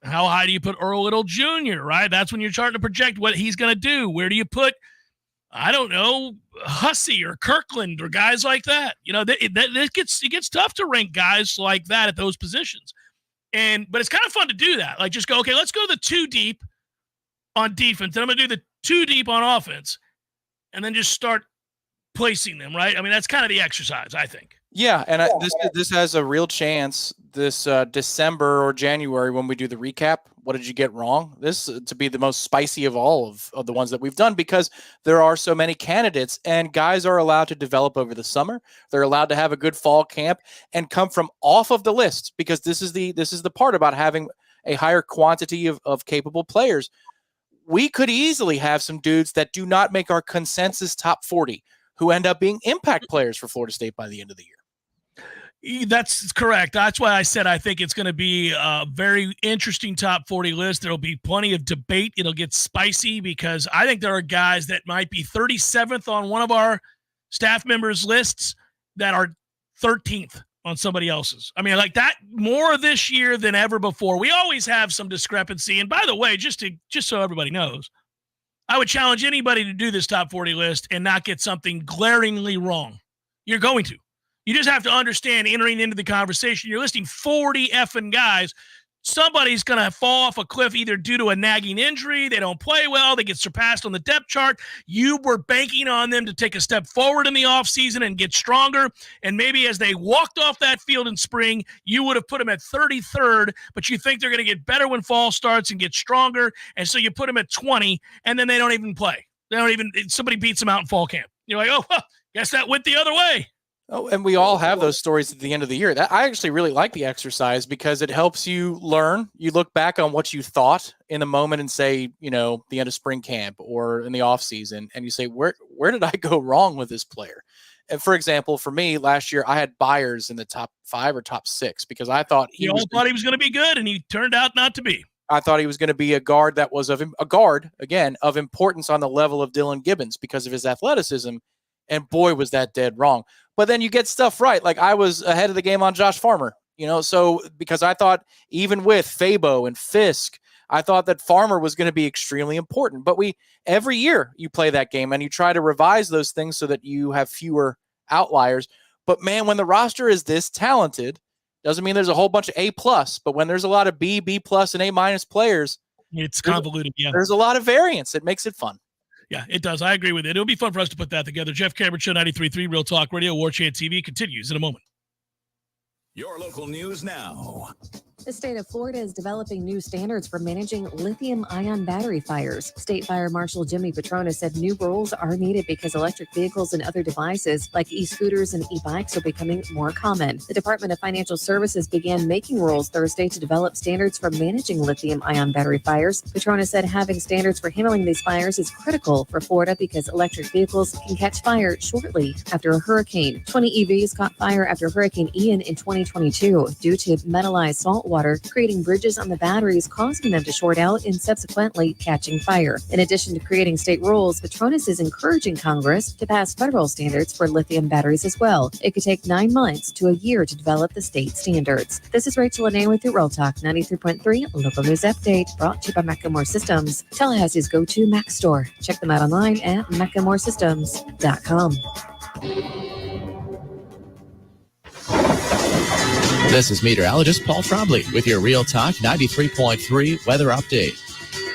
high do you put Earl Little Jr., right? That's when you're starting to project what he's going to do. Where do you put, I don't know, Hussey or Kirkland or guys like that? It gets tough to rank guys like that at those positions. But it's kind of fun to do that. Like just go, okay, let's go the 2 deep on defense. Then I'm going to do the 2 deep on offense, and then just start placing them, right? I mean, that's kind of the exercise, I think. Yeah, and this has a real chance this December or January when we do the recap. What did you get wrong? This to be the most spicy of all of the ones that we've done, because there are so many candidates, and guys are allowed to develop over the summer. They're allowed to have a good fall camp and come from off of the list, because this is the part about having a higher quantity of capable players. We could easily have some dudes that do not make our consensus top 40 who end up being impact players for Florida State by the end of the year. That's correct. That's why I said I think it's going to be a very interesting top 40 list. There'll be plenty of debate. It'll get spicy, because I think there are guys that might be 37th on one of our staff members' lists that are 13th on somebody else's. I mean, like that more this year than ever before. We always have some discrepancy. And by the way, just so everybody knows, I would challenge anybody to do this top 40 list and not get something glaringly wrong. You're going to. You just have to understand, entering into the conversation, you're listing 40 effing guys. Somebody's going to fall off a cliff either due to a nagging injury, they don't play well, they get surpassed on the depth chart. You were banking on them to take a step forward in the offseason and get stronger, and maybe as they walked off that field in spring, you would have put them at 33rd, but you think they're going to get better when fall starts and get stronger, and so you put them at 20, and then they don't even play. Somebody beats them out in fall camp. You're like, oh, well, guess that went the other way. Oh, and we all have those stories at the end of the year. I actually really like the exercise because it helps you learn. You look back on what you thought in a moment and say, the end of spring camp or in the off season, and you say, where did I go wrong with this player? And for example, for me last year, I had Byers in the top 5 or top 6 because I thought he was going to be good, and he turned out not to be. I thought he was going to be a guard that was of importance on the level of Dylan Gibbons because of his athleticism. And boy, was that dead wrong. But then you get stuff right. Like I was ahead of the game on Josh Farmer, so because I thought even with Fabo and Fisk, I thought that Farmer was going to be extremely important. But every year you play that game and you try to revise those things so that you have fewer outliers. But man, when the roster is this talented, doesn't mean there's a whole bunch of A+, but when there's a lot of B+, and A- players, it's convoluted. Yeah, there's a lot of variance. It makes it fun. Yeah, it does. I agree with it. It'll be fun for us to put that together. Jeff Cameron Show, 93.3 Real Talk Radio, Warchant TV continues in a moment. Your local news now. The state of Florida is developing new standards for managing lithium-ion battery fires. State Fire Marshal Jimmy Petronas said new rules are needed because electric vehicles and other devices like e-scooters and e-bikes are becoming more common. The Department of Financial Services began making rules Thursday to develop standards for managing lithium-ion battery fires. Petronas said having standards for handling these fires is critical for Florida because electric vehicles can catch fire shortly after a hurricane. 20 EVs caught fire after Hurricane Ian in 2022 due to metallized salt water creating bridges on the batteries, causing them to short out and subsequently catching fire. In addition to creating state rules, Petronas is encouraging Congress to pass federal standards for lithium batteries as well. It could take 9 months to a year to develop the state standards. This is Rachel Lene with your Real Talk 93.3 local news update brought to you by Macklemore Systems, Tallahassee's go-to Mac store. Check them out online at MacklemoreSystems.com. This is meteorologist Paul Trombley with your Real Talk 93.3 weather update.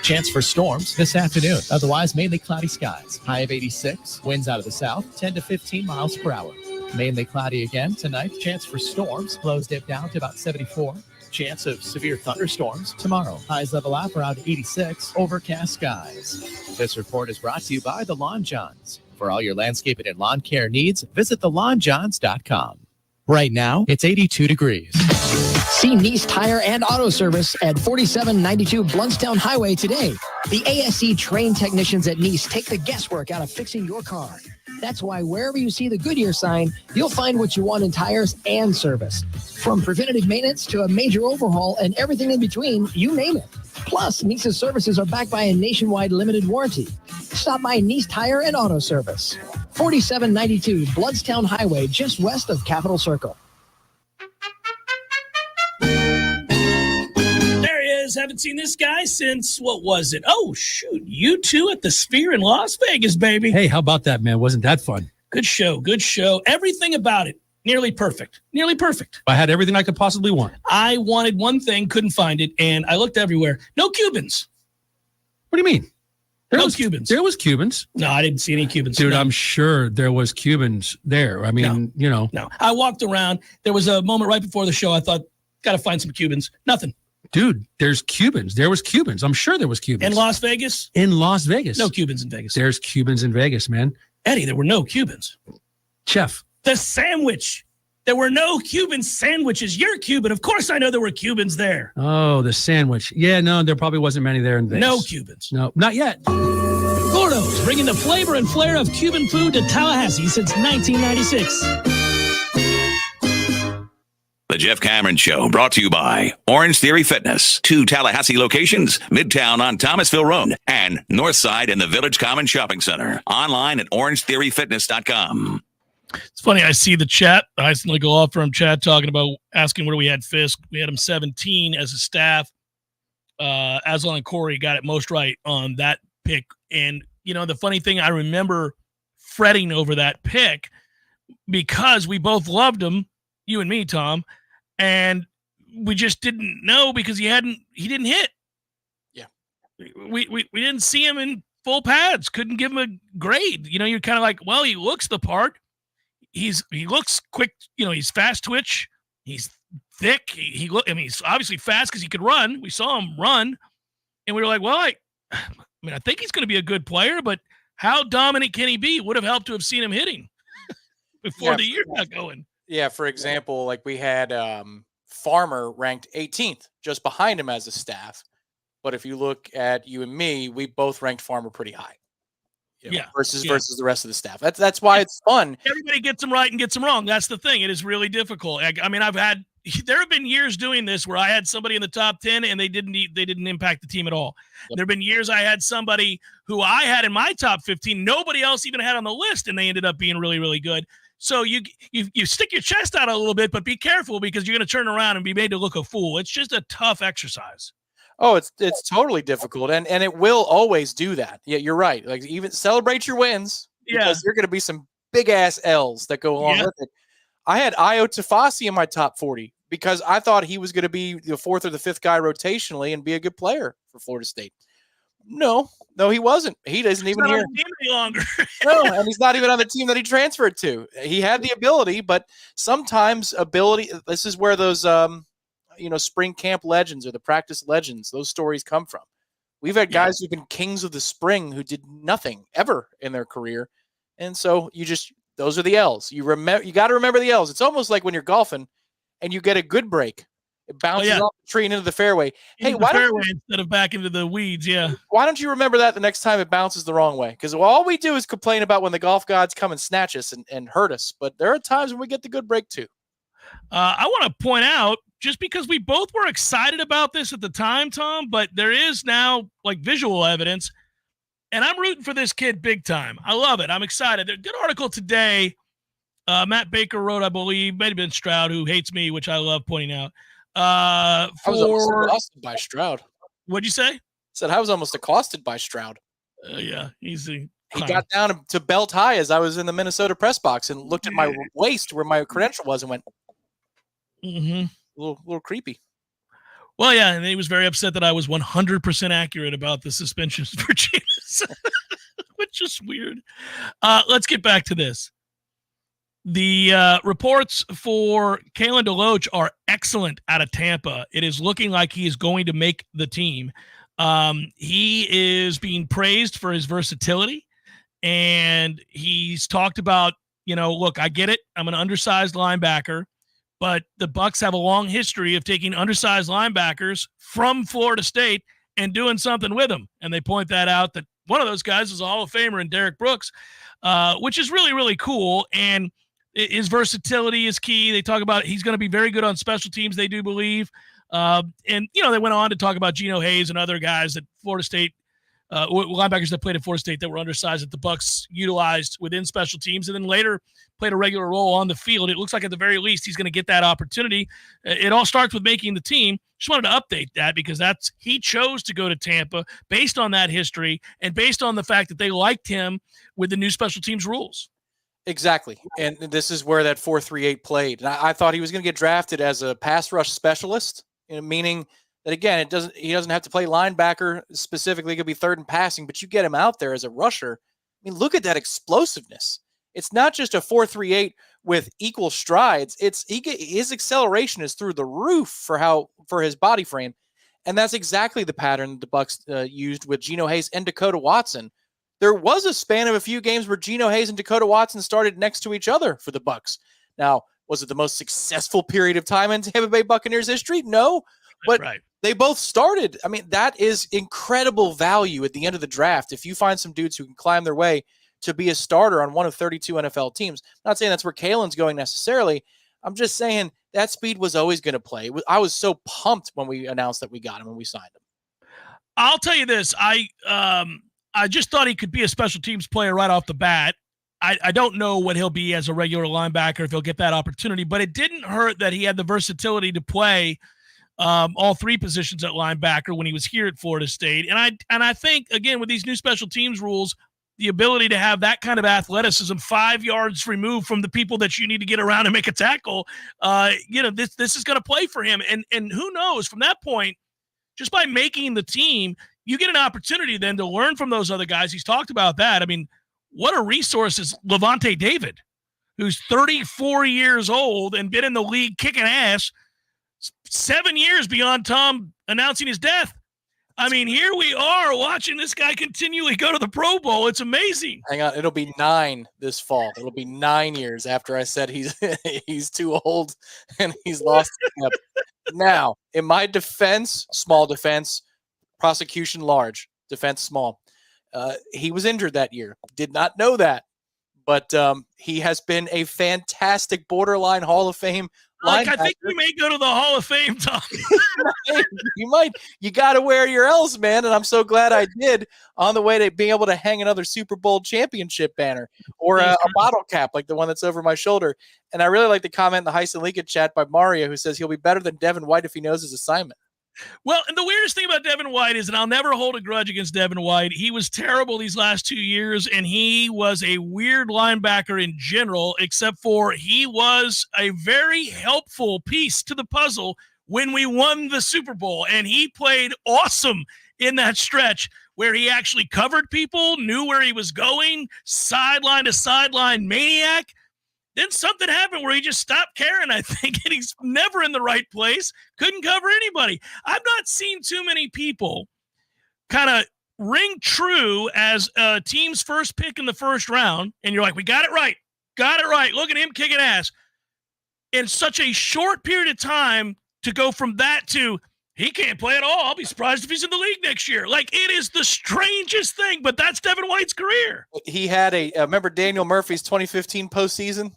Chance for storms this afternoon. Otherwise, mainly cloudy skies. High of 86. Winds out of the south, 10 to 15 miles per hour. Mainly cloudy again tonight. Chance for storms. Lows dip down to about 74. Chance of severe thunderstorms tomorrow. Highs level out around 86. Overcast skies. This report is brought to you by the Lawn Johns. For all your landscaping and lawn care needs, visit thelawnjohns.com. Right now, it's 82 degrees. See Nice Tire and Auto Service at 4792 Bluntstown Highway today. The ASC trained technicians at Nice take the guesswork out of fixing your car. That's why wherever you see the Goodyear sign, you'll find what you want in tires and service. From preventative maintenance to a major overhaul and everything in between, you name it. Plus, Nice's services are backed by a nationwide limited warranty. Stop by Nice Tire and Auto Service. 4792 Bluntstown Highway, just west of Capitol Circle. There he is. Haven't seen this guy since, what was it? Oh, shoot. U2 at the Sphere in Las Vegas, baby. Hey, how about that, man? Wasn't that fun? Good show. Good show. Everything about it. Nearly perfect. Nearly perfect. I had everything I could possibly want. I wanted one thing, couldn't find it, and I looked everywhere. No Cubans. What do you mean? No Cubans. There was Cubans. No, I didn't see any Cubans. Dude, no. I'm sure there was Cubans there. I mean, No. I walked around. There was a moment right before the show. I thought, got to find some Cubans. Nothing. Dude, there's Cubans. There was Cubans. I'm sure there was Cubans. In Las Vegas? In Las Vegas. No Cubans in Vegas. There's Cubans in Vegas, man. Eddie, there were no Cubans. Chef. The sandwich. There were no Cuban sandwiches. You're Cuban. Of course I know there were Cubans there. Oh, the sandwich. Yeah, no, there probably wasn't many there in Vegas. No Cubans. No, not yet. Gordo's, bringing the flavor and flair of Cuban food to Tallahassee since 1996. The Jeff Cameron Show, brought to you by Orange Theory Fitness. 2 Tallahassee locations, Midtown on Thomasville Road and Northside in the Village Common Shopping Center. Online at orangetheoryfitness.com. It's funny, I see the chat. I instantly go off from chat talking about asking where we had Fisk. We had him 17 as a staff. Aslan and Corey got it most right on that pick. And, the funny thing, I remember fretting over that pick because we both loved him, you and me, Tom, and we just didn't know because he didn't hit. Yeah. We didn't see him in full pads, couldn't give him a grade. You're kind of like, well, he looks the part. He looks quick, he's fast twitch, he's thick, he's obviously fast because he could run. We saw him run, and we were like, well, I think he's going to be a good player, but how dominant can he be? Would have helped to have seen him hitting. before the year got going. Yeah, for example, like we had Farmer ranked 18th, just behind him as a staff. But if you look at you and me, we both ranked Farmer pretty high. Versus the rest of the staff. That's why it's fun. Everybody gets them right and gets them wrong. That's the thing. It is really difficult. I mean, there have been years doing this where I had somebody in the top 10 and they didn't impact the team at all. Yep. There have been years I had somebody who I had in my top 15, nobody else even had on the list, and they ended up being really, really good. So you stick your chest out a little bit, but be careful because you're going to turn around and be made to look a fool. It's just a tough exercise. Oh, it's totally difficult, and it will always do that. Yeah, you're right. Like, even celebrate your wins because there are going to be some big ass L's that go along with it. I had Io Tafasi in my top 40 because I thought he was going to be the fourth or the fifth guy rotationally and be a good player for Florida State. No, he wasn't. He doesn't even hear on the team any longer. No, and he's not even on the team that he transferred to. He had the ability, but sometimes ability. This is where those spring camp legends or the practice legends, those stories come from. We've had guys who've been kings of the spring who did nothing ever in their career. And so those are the L's. You got to remember the L's. It's almost like when you're golfing and you get a good break. It bounces off the tree and into the fairway. Instead of back into the weeds, Why don't you remember that the next time it bounces the wrong way? Because all we do is complain about when the golf gods come and snatch us and hurt us. But there are times when we get the good break too. I want to point out, just because we both were excited about this at the time, Tom, but there is now like visual evidence, and I'm rooting for this kid big time. I love it. I'm excited. There's a good article today. Matt Baker wrote, I believe, might have been Stroud, who hates me, which I love pointing out. I was almost accosted by Stroud. What'd you say? Said I was almost accosted by Stroud. Yeah, easy. He got down to belt high as I was in the Minnesota press box and looked at my waist where my credential was and went, a little creepy. Well, yeah, and he was very upset that I was 100% accurate about the suspensions for James, which is weird. Let's get back to this. The reports for Kalen DeLoach are excellent out of Tampa. It is looking like he is going to make the team. He is being praised for his versatility, and he's talked about, look, I get it. I'm an undersized linebacker, but the Bucs have a long history of taking undersized linebackers from Florida State and doing something with them. And they point that out, that one of those guys is a Hall of Famer in Derek Brooks, which is really, really cool. And his versatility is key. They talk about he's going to be very good on special teams, they do believe. And, they went on to talk about Geno Hayes and other guys that Florida State, linebackers that played at Florida State that were undersized that the Bucs utilized within special teams and then later played a regular role on the field. It looks like at the very least he's going to get that opportunity. It all starts with making the team. Just wanted to update that because he chose to go to Tampa based on that history and based on the fact that they liked him with the new special teams rules. Exactly. And this is where that 4-3-8 played. And I thought he was going to get drafted as a pass rush specialist, meaning that, again, he doesn't have to play linebacker specifically. He could be third and passing, but you get him out there as a rusher. I mean, look at that explosiveness. It's not just a 4-3-8 with equal strides. His acceleration is through the roof for his body frame. And that's exactly the pattern the Bucs used with Geno Hayes and Dakota Watson. There was a span of a few games where Geno Hayes and Dakota Watson started next to each other for the Bucs. Now, was it the most successful period of time in Tampa Bay Buccaneers history? No, but they both started. I mean, that is incredible value at the end of the draft. If you find some dudes who can climb their way to be a starter on one of 32 NFL teams, I'm not saying that's where Kalen's going necessarily. I'm just saying that speed was always going to play. I was so pumped when we announced that we got him when we signed him. I'll tell you this. I just thought he could be a special teams player right off the bat. I don't know what he'll be as a regular linebacker if he'll get that opportunity, but it didn't hurt that he had the versatility to play all three positions at linebacker when he was here at Florida State. And I think, again, with these new special teams rules, the ability to have that kind of athleticism 5 yards removed from the people that you need to get around and make a tackle, this is going to play for him. And who knows, from that point, just by making the team, you get an opportunity then to learn from those other guys. He's talked about that. I mean, what a resource is Levante David, who's 34 years old and been in the league kicking ass 7 years beyond Tom announcing his death. I mean, here we are watching this guy continually go to the Pro Bowl. It's amazing. Hang on. It'll be 9 this fall. It'll be 9 years after I said he's too old and he's lost the step. Now, in my defense, small defense, prosecution large, defense small. He was injured that year. Did not know that. But he has been a fantastic borderline Hall of Fame linebacker. I think we may go to the Hall of Fame, Tom. You might. You got to wear your L's, man. And I'm so glad I did on the way to being able to hang another Super Bowl championship banner or a bottle cap like the one that's over my shoulder. And I really like the comment in the Heisen League chat by Mario, who says he'll be better than Devin White if he knows his assignment. Well, and the weirdest thing about Devin White is, and I'll never hold a grudge against Devin White, he was terrible these last 2 years, and he was a weird linebacker in general, except for he was a very helpful piece to the puzzle when we won the Super Bowl, and he played awesome in that stretch where he actually covered people, knew where he was going, sideline to sideline maniac. Then something happened where he just stopped caring, I think, and he's never in the right place, couldn't cover anybody. I've not seen too many people kind of ring true as a team's first pick in the first round, and you're like, we got it right. Look at him kicking ass. In such a short period of time to go from that to he can't play at all. I'll be surprised if he's in the league next year. Like, it is the strangest thing, but that's Devin White's career. He had remember Daniel Murphy's 2015 postseason?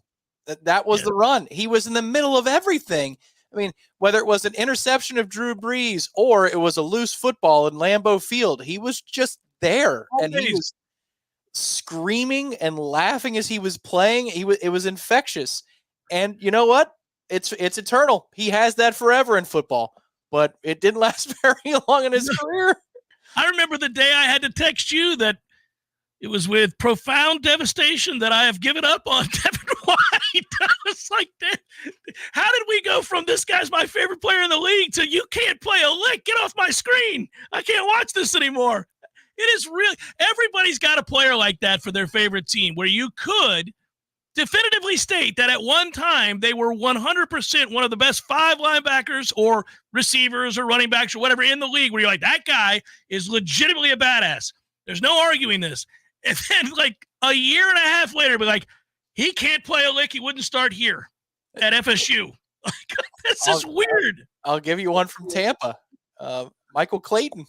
That was the run. He was in the middle of everything. I mean, whether it was an interception of Drew Brees or it was a loose football in Lambeau Field, he was just there. And he was screaming and laughing as he was playing. It was infectious. And you know what? It's eternal. He has that forever in football. But it didn't last very long in his career. I remember the day I had to text you that it was with profound devastation that I have given up on Devin White. I was like, how did we go from this guy's my favorite player in the league to you can't play a lick? Get off my screen. I can't watch this anymore. It is really, everybody's got a player like that for their favorite team where you could definitively state that at one time they were 100% one of the best 5 linebackers or receivers or running backs or whatever in the league where you're like, that guy is legitimately a badass. There's no arguing this. And then like a year and a half later, be like, he can't play a lick. He wouldn't start here at FSU. This is weird. I'll give you one from Tampa. Michael Clayton.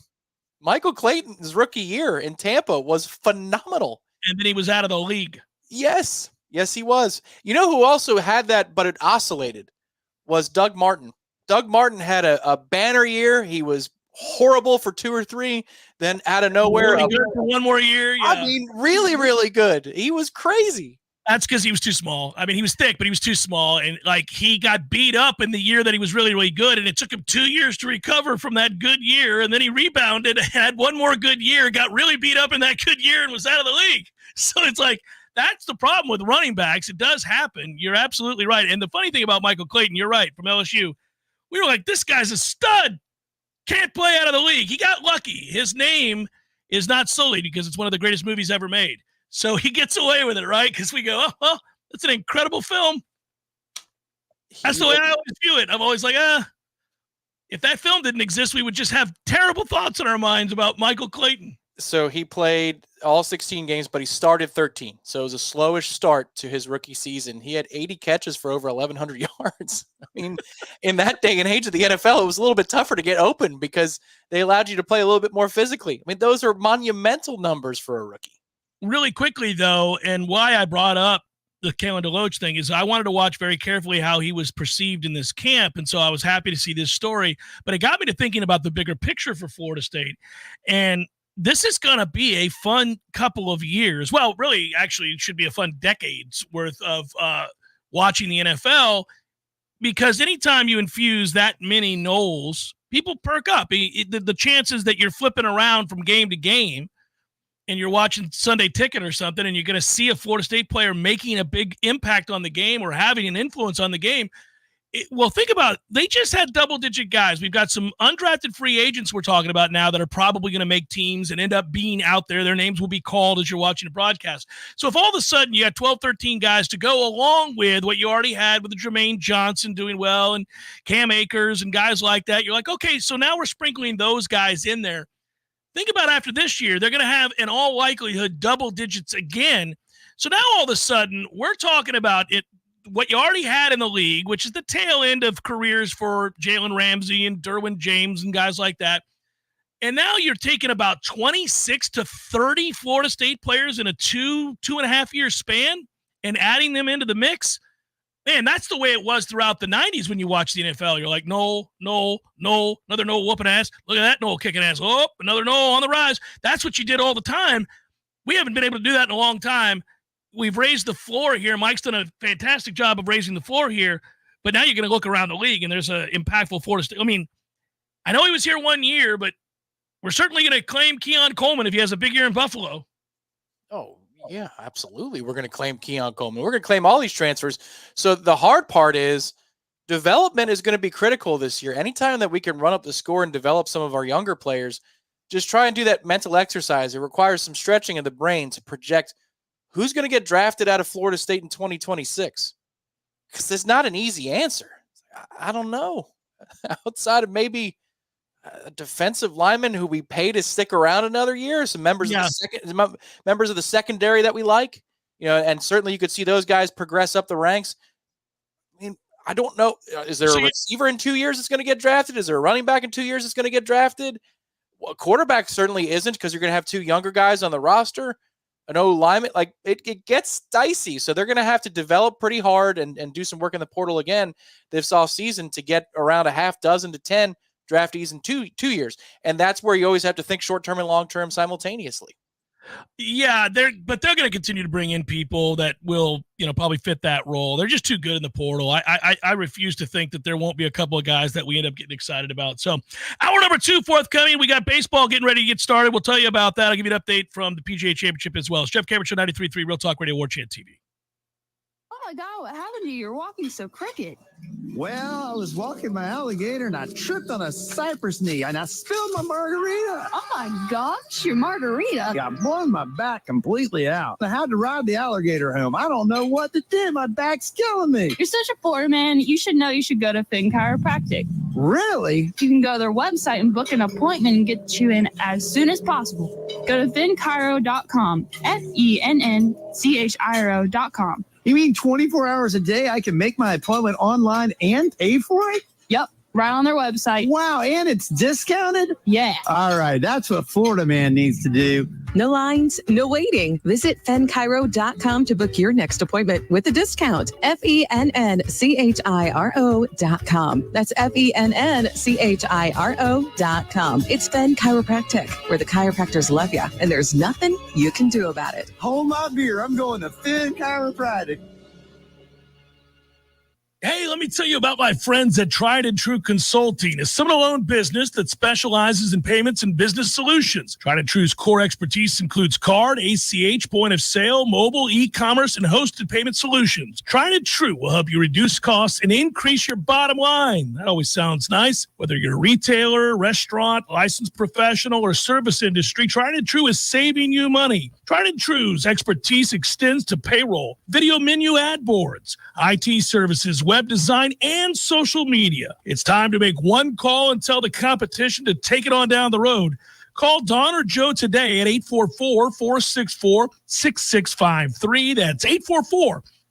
Michael Clayton's rookie year in Tampa was phenomenal. And then he was out of the league. Yes, he was. You know who also had that, but it oscillated, was Doug Martin. Doug Martin had a banner year. He was horrible for 2 or 3, then out of nowhere. Really good for one more year. Yeah. I mean, really, really good. He was crazy. That's because he was too small. I mean, he was thick, but he was too small. And like he got beat up in the year that he was really, really good. And it took him 2 years to recover from that good year. And then he rebounded, had one more good year, got really beat up in that good year and was out of the league. So it's like, that's the problem with running backs. It does happen. You're absolutely right. And the funny thing about Michael Clayton, you're right, from LSU, we were like, this guy's a stud. Can't play out of the league. He got lucky. His name is not sullied because it's one of the greatest movies ever made. So he gets away with it, right? Because we go, oh, well, that's an incredible film. That's the way I always view it. I'm always like, if that film didn't exist, we would just have terrible thoughts in our minds about Michael Clayton. So he played all 16 games, but he started 13. So it was a slowish start to his rookie season. He had 80 catches for over 1,100 yards. I mean, in that day and age of the NFL, it was a little bit tougher to get open because they allowed you to play a little bit more physically. I mean, those are monumental numbers for a rookie. Really quickly, though, and why I brought up the Kalen DeLoach thing is I wanted to watch very carefully how he was perceived in this camp, and so I was happy to see this story. But it got me to thinking about the bigger picture for Florida State. And this is going to be a fun couple of years. Well, really, actually, it should be a fun decade's worth of watching the NFL because anytime you infuse that many Noles, people perk up. The chances that you're flipping around from game to game and you're watching Sunday Ticket or something and you're going to see a Florida State player making a big impact on the game or having an influence on the game, well, think about it. They just had double-digit guys. We've got some undrafted free agents we're talking about now that are probably going to make teams and end up being out there. Their names will be called as you're watching the broadcast. So if all of a sudden you had 12, 13 guys to go along with what you already had with the Jermaine Johnson doing well and Cam Akers and guys like that, you're like, okay, so now we're sprinkling those guys in there. Think about after this year, they're going to have, in all likelihood, double digits again. So now all of a sudden, we're talking about it, what you already had in the league, which is the tail end of careers for Jalen Ramsey and Derwin James and guys like that. And now you're taking about 26 to 30 Florida State players in a 2.5 year span and adding them into the mix. Man, that's the way it was throughout the 90s when you watch the NFL. You're like, no, another no whooping ass. Look at that no kicking ass. Oh, another no on the rise. That's what you did all the time. We haven't been able to do that in a long time. We've raised the floor here. Mike's done a fantastic job of raising the floor here. But now you're going to look around the league, and there's an impactful Florida State. I mean, I know he was here 1 year, but we're certainly going to claim Keon Coleman if he has a big year in Buffalo. Oh, yeah, absolutely. We're going to claim Keon Coleman. We're going to claim all these transfers. So the hard part is development is going to be critical this year. Anytime that we can run up the score and develop some of our younger players, just try and do that mental exercise. It requires some stretching of the brain to project who's going to get drafted out of Florida State in 2026. Because it's not an easy answer. I don't know. Outside of maybe a defensive lineman who we pay to stick around another year, some members of the secondary that we like, and certainly you could see those guys progress up the ranks. I mean, I don't know. Is there a receiver in 2 years that's going to get drafted? Is there a running back in 2 years that's going to get drafted? Well, a quarterback certainly isn't, because you're going to have two younger guys on the roster. An O-lineman, like it gets dicey. So they're going to have to develop pretty hard and do some work in the portal again this offseason to get around a half dozen to 10 draftees in 2 years. And that's where you always have to think short-term and long-term simultaneously. Yeah, they're going to continue to bring in people that will, probably fit that role. They're just too good in the portal. I refuse to think that there won't be a couple of guys that we end up getting excited about. So hour number 2 forthcoming. We got baseball getting ready to get started. We'll tell you about that. I'll give you an update from the PGA Championship as well. It's Jeff Cameron Show, 93.3 Real Talk Radio, Warchant TV. Oh my God, what happened to you? You're walking so crooked. Well, I was walking my alligator and I tripped on a cypress knee and I spilled my margarita. Oh my gosh, your margarita. Yeah, I blown my back completely out. I had to ride the alligator home. I don't know what to do. My back's killing me. You're such a Florida man. You should know you should go to Finn Chiropractic. Really? You can go to their website and book an appointment and get you in as soon as possible. Go to finnchiro.com, FENNCHIRO.com. You mean 24 hours a day I can make my appointment online and pay for it? Yep, right on their website. Wow, and it's discounted? Yeah. All right, that's what Florida man needs to do. No lines, no waiting. Visit FENNChiro.com to book your next appointment with a discount. FENNCHIRO.com. That's FENNCHIRO.com. It's Fenn Chiropractic, where the chiropractors love you, and there's nothing you can do about it. Hold my beer. I'm going to Finn Chiropractic. Hey, let me tell you about my friends at Tried and True Consulting, a Seminole-owned business that specializes in payments and business solutions. Tried and True's core expertise includes card, ACH, point of sale, mobile, e-commerce, and hosted payment solutions. Tried and True will help you reduce costs and increase your bottom line. That always sounds nice. Whether you're a retailer, restaurant, licensed professional, or service industry, Tried and True is saving you money. Tried and True's expertise extends to payroll, video menu ad boards, IT services, web design, and social media. It's time to make one call and tell the competition to take it on down the road. Call Don or Joe today at 844-464-6653. That's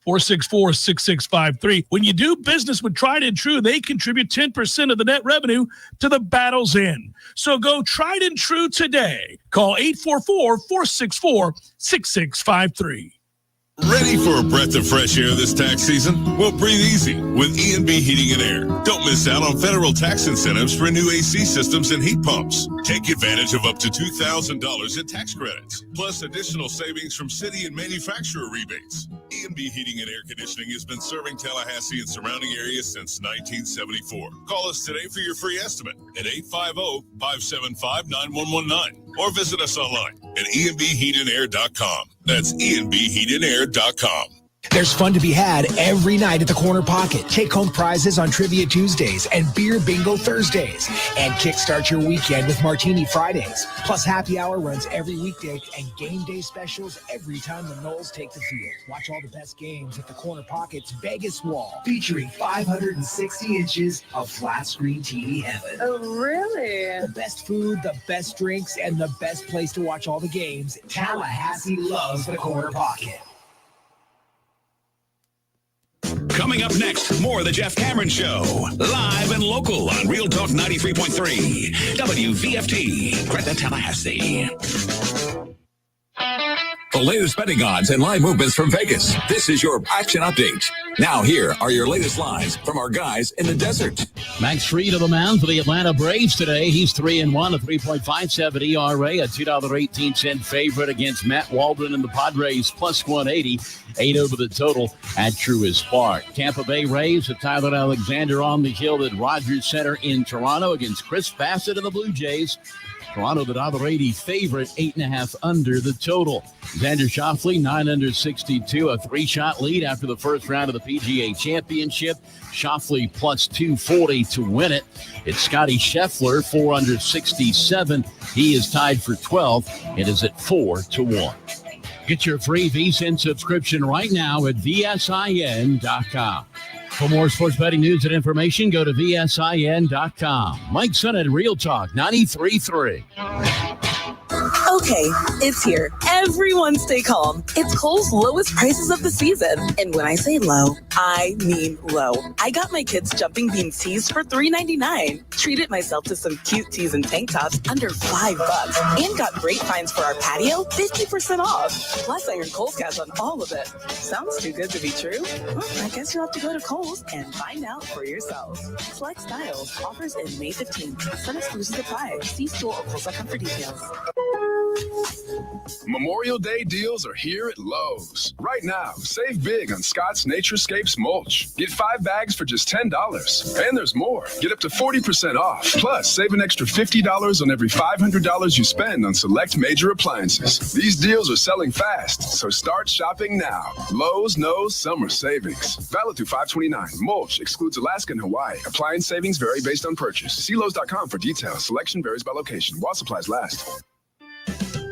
844-464-6653. When you do business with Tried and True, they contribute 10% of the net revenue to the battle's end. So go Tried and True today. Call 844-464-6653. Ready for a breath of fresh air this tax season? Well, breathe easy with E&B Heating and Air. Don't miss out on federal tax incentives for new AC systems and heat pumps. Take advantage of up to $2,000 in tax credits, plus additional savings from city and manufacturer rebates. E&B Heating and Air Conditioning has been serving Tallahassee and surrounding areas since 1974. Call us today for your free estimate at 850-575-9119 or visit us online at enbheatandair.com. That's enbheatandair.com. There's fun to be had every night at the Corner Pocket. Take-home prizes on Trivia Tuesdays and Beer Bingo Thursdays. And kickstart your weekend with Martini Fridays. Plus, happy hour runs every weekday and game day specials every time the Noles take the field. Watch all the best games at the Corner Pocket's Vegas Wall, featuring 560 inches of flat-screen TV heaven. Oh, really? The best food, the best drinks, and the best place to watch all the games. Tallahassee loves the Corner Pocket. Coming up next, more of the Jeff Cameron Show. Live and local on Real Talk 93.3. WVFT, Greta, Tallahassee. The latest betting odds and live movements from Vegas. This is your action update. Now here are your latest lines from our guys in the desert. Max Fried of the mound for the Atlanta Braves today. He's 3-1, a 3.57 ERA, a $2.18 favorite against Matt Waldron and the Padres, plus 180. 8 over the total at Truist Park. Tampa Bay Rays with Tyler Alexander on the hill at Rogers Center in Toronto against Chris Bassett and the Blue Jays. Toronto, the $1.80 favorite, 8.5 under the total. Xander Schauffele, 9 under 62, a 3-shot lead after the first round of the PGA Championship. Schauffele plus 240 to win it. It's Scotty Scheffler, 4 under 67. He is tied for 12. It is at 4-1. Get your free VSiN subscription right now at VSIN.com. For more sports betting news and information, go to VSIN.com. Mike Son at Real Talk 93.3. Okay, it's here. Everyone stay calm. It's Kohl's lowest prices of the season. And when I say low, I mean low. I got my kids jumping bean tees for $3.99. Treated myself to some cute tees and tank tops under $5. And got great finds for our patio, 50% off. Plus, I earned Kohl's cash on all of it. Sounds too good to be true? Well, I guess you'll have to go to Kohl's and find out for yourself. Select styles. Offers in May 15th. Some exclusions apply. See store or Kohl's.com for details. Memorial Day deals are here at Lowe's. Right now, save big on Scott's Naturescapes mulch. Get 5 bags for just $10. And there's more. Get up to 40% off. Plus, save an extra $50 on every $500 you spend on select major appliances. These deals are selling fast, so start shopping now. Lowe's knows summer savings. Valid through 5/29. Mulch excludes Alaska and Hawaii. Appliance savings vary based on purchase. See Lowe's.com for details. Selection varies by location. While supplies last.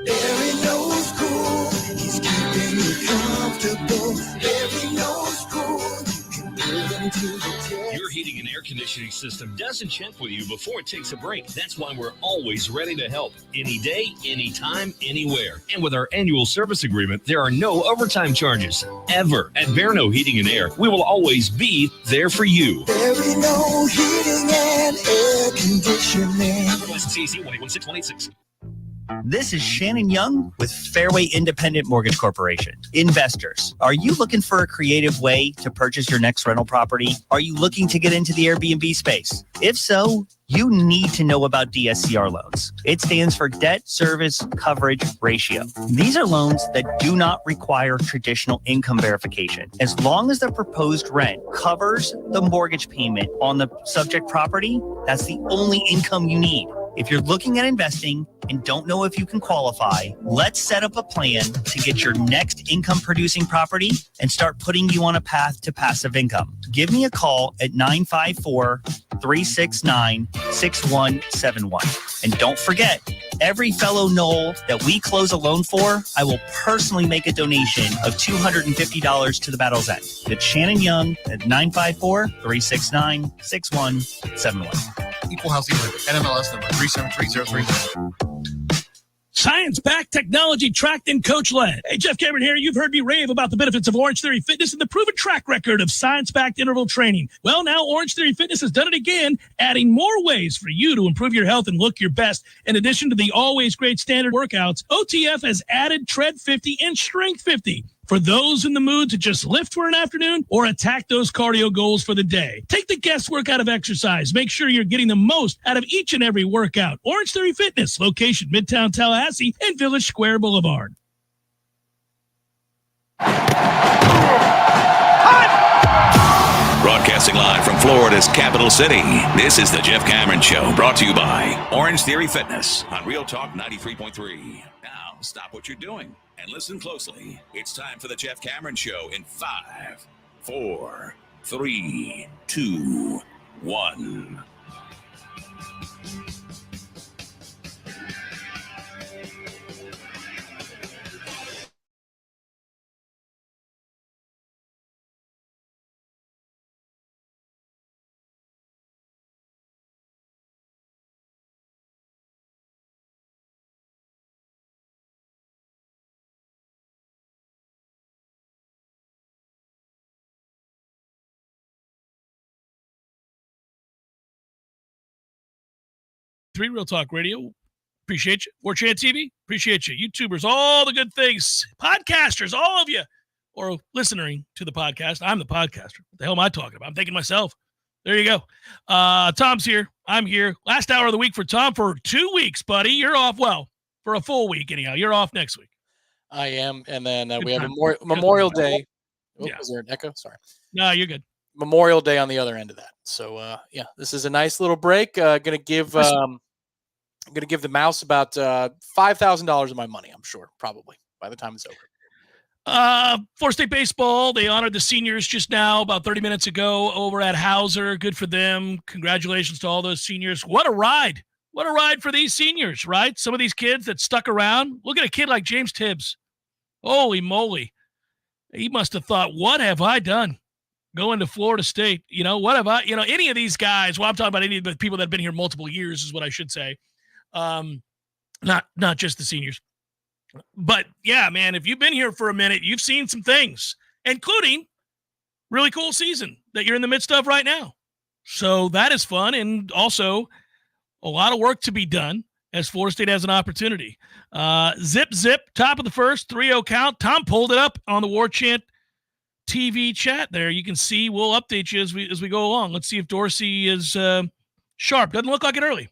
Every nose cool, he's keeping you comfortable. Every nose cool, you can put him to the test. Your heating and air conditioning system doesn't check with you before it takes a break. That's why we're always ready to help. Any day, anytime, anywhere. And with our annual service agreement, there are no overtime charges. Ever. At Verno Heating and Air, we will always be there for you. Every no heating and air conditioning. CAC 1816186. This is Shannon Young with Fairway Independent Mortgage Corporation. Investors, are you looking for a creative way to purchase your next rental property? Are you looking to get into the Airbnb space? If so, you need to know about DSCR loans. It stands for Debt Service Coverage Ratio. These are loans that do not require traditional income verification. As long as the proposed rent covers the mortgage payment on the subject property, that's the only income you need. If you're looking at investing and don't know if you can qualify, let's set up a plan to get your next income producing property and start putting you on a path to passive income. Give me a call at 954-369-6171. And don't forget, every fellow Knoll that we close a loan for, I will personally make a donation of $250 to the Battle's End. It's Shannon Young at 954-369-6171. Equal housing lender. NMLS number 373030. Science-backed, technology-tracked, and coach-led. Hey, Jeff Cameron here. You've heard me rave about the benefits of Orange Theory Fitness and the proven track record of science-backed interval training. Well, now Orange Theory Fitness has done it again, adding more ways for you to improve your health and look your best. In addition to the always great standard workouts, OTF has added Tread 50 and Strength 50. For those in the mood to just lift for an afternoon or attack those cardio goals for the day. Take the guesswork out of exercise. Make sure you're getting the most out of each and every workout. Orange Theory Fitness, location Midtown Tallahassee and Village Square Boulevard. Broadcasting Broadcasting live from Florida's capital city, this is the Jeff Cameron Show, brought to you by Orange Theory Fitness on Real Talk 93.3. Now, stop what you're doing and listen closely. It's time for the Jeff Cameron Show in 5, 4, 3, 2, 1. Real Talk Radio. Appreciate you. Warchant TV. Appreciate you. YouTubers, all the good things. Podcasters, all of you. Or listening to the podcast. I'm the podcaster. What the hell am I talking about? I'm thinking myself. There you go. Tom's here. I'm here. Last hour of the week for Tom for 2 weeks, buddy. You're off. Well, for a full week, anyhow. You're off next week. I am. And then we have Memorial Day. Oh, Yeah. Was there an echo? Sorry. No, you're good. Memorial Day on the other end of that. So yeah, this is a nice little break. Gonna give the mouse about $5,000 of my money. I'm sure, probably by the time it's over. Florida State baseball. They honored the seniors just now, about 30 minutes ago, over at Hauser. Good for them. Congratulations to all those seniors. What a ride! What a ride for these seniors, right? Some of these kids that stuck around. Look at a kid like James Tibbs. Holy moly! He must have thought, "What have I done?" Going to Florida State, what have I, any of these guys, well, I'm talking about any of the people that have been here multiple years is what I should say. Not just the seniors, but yeah, man, if you've been here for a minute, you've seen some things, including really cool season that you're in the midst of right now. So that is fun. And also a lot of work to be done as Florida State has an opportunity. Zip, top of the first, 3-0 count. Tom pulled it up on the Warchant TV chat there. You can see. We'll update you as we go along. Let's see if Dorsey is sharp. Doesn't look like it early.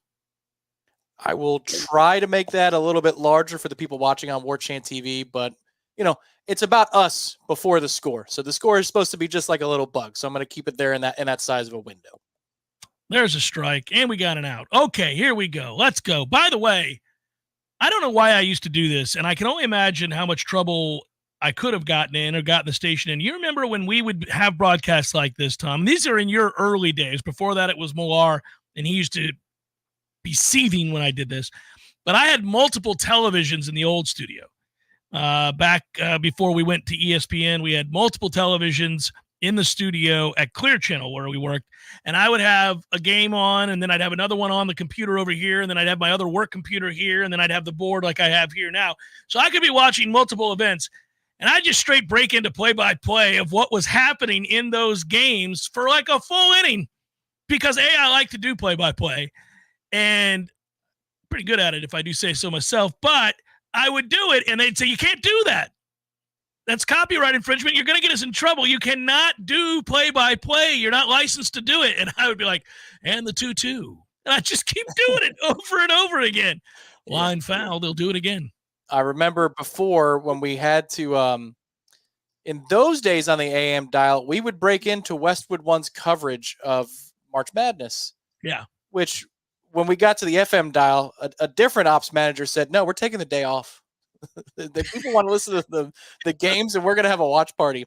I will try to make that a little bit larger for the people watching on Warchant TV, but it's about us before the score. So the score is supposed to be just like a little bug. So I'm going to keep it there in that size of a window. There's a strike, and we got an out. Okay, here we go. Let's go. By the way, I don't know why I used to do this, and I can only imagine how much trouble I could have gotten in or gotten the station in. You remember when we would have broadcasts like this, Tom? These are in your early days. Before that, it was Millar, and he used to be seething when I did this. But I had multiple televisions in the old studio. Back before we went to ESPN, we had multiple televisions in the studio at Clear Channel where we worked. And I would have a game on, and then I'd have another one on the computer over here, and then I'd have my other work computer here, and then I'd have the board like I have here now. So I could be watching multiple events. And I just straight break into play-by-play of what was happening in those games for like a full inning because, I like to do play-by-play and pretty good at it if I do say so myself. But I would do it, and they'd say, you can't do that. That's copyright infringement. You're going to get us in trouble. You cannot do play-by-play. You're not licensed to do it. And I would be like, and the 2-2. And I just keep doing it over and over again. Line foul, they'll do it again. I remember before when we had to, in those days on the AM dial, we would break into Westwood One's coverage of March Madness. Yeah. Which, when we got to the FM dial, a different ops manager said, no, we're taking the day off. The people want to listen to the games, and we're going to have a watch party.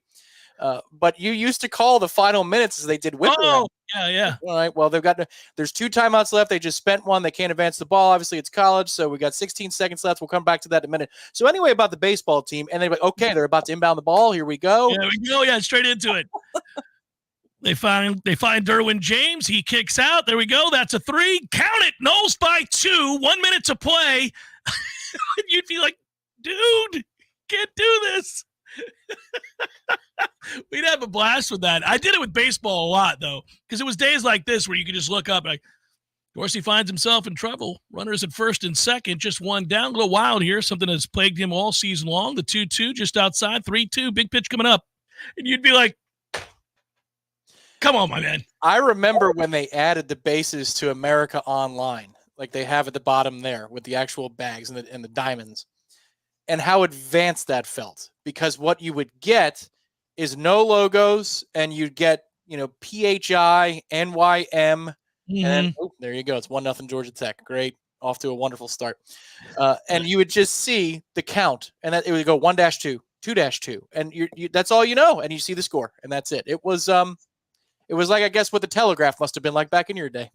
But you used to call the final minutes as they did whip around. Yeah. All right. Well, there's 2 timeouts left. They just spent one. They can't advance the ball. Obviously, it's college, so we got 16 seconds left. We'll come back to that in a minute. So anyway, about the baseball team, and they're like, okay, they're about to inbound the ball. Here we go. Yeah, we go. Yeah, straight into it. They find Derwin James. He kicks out. There we go. That's a 3. Count it. Knowles by 2. 1 minute to play. You'd be like, dude, can't do this. We'd have a blast with that. I did it with baseball a lot, though, because it was days like this where you could just look up like, Dorsey finds himself in trouble. Runners at first and second, just one down. A little wild here. Something that's plagued him all season long. The 2-2 just outside. 3-2. Big pitch coming up. And you'd be like, come on, my man. I remember when they added the bases to America Online, like they have at the bottom there with the actual bags and the diamonds, and how advanced that felt. Because what you would get is no logos, and you'd get, PHI, NYM, and then, there you go. It's 1-0 Georgia Tech. Great. Off to a wonderful start. And you would just see the count, and it would go 1-2, 2-2, and that's all you know, and you see the score, and that's it. It was like, I guess, what the Telegraph must have been like back in your day.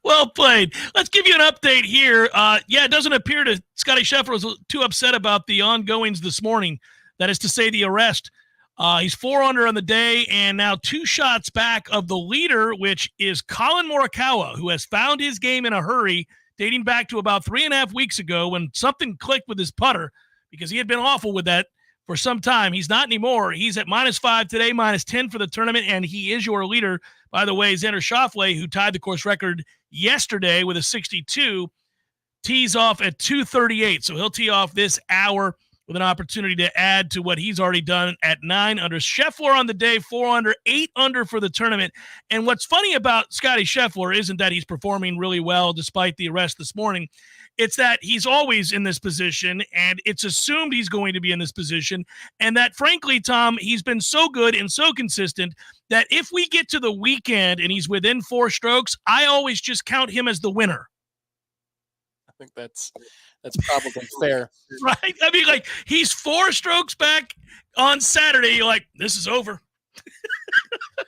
Well played. Let's give you an update here. It doesn't appear that Scotty Scheffler was too upset about the ongoings this morning. That is to say, the arrest. He's 4 under on the day and now 2 shots back of the leader, which is Colin Morikawa, who has found his game in a hurry, dating back to about 3.5 weeks ago when something clicked with his putter, because he had been awful with that for some time. He's not anymore. He's at -5 today, -10 for the tournament, and he is your leader. By the way, Xander Schauffele, who tied the course record yesterday with a 62, tees off at 2:38. So he'll tee off this hour with an opportunity to add to what he's already done at 9 under. Scheffler on the day, 4 under, 8 under for the tournament. And what's funny about Scotty Scheffler isn't that he's performing really well despite the arrest this morning. It's that he's always in this position, and it's assumed he's going to be in this position. And that, frankly, Tom, he's been so good and so consistent that if we get to the weekend and he's within 4 strokes, I always just count him as the winner. I think that's probably fair. Right? I mean, like, he's 4 strokes back on Saturday. You're like, this is over.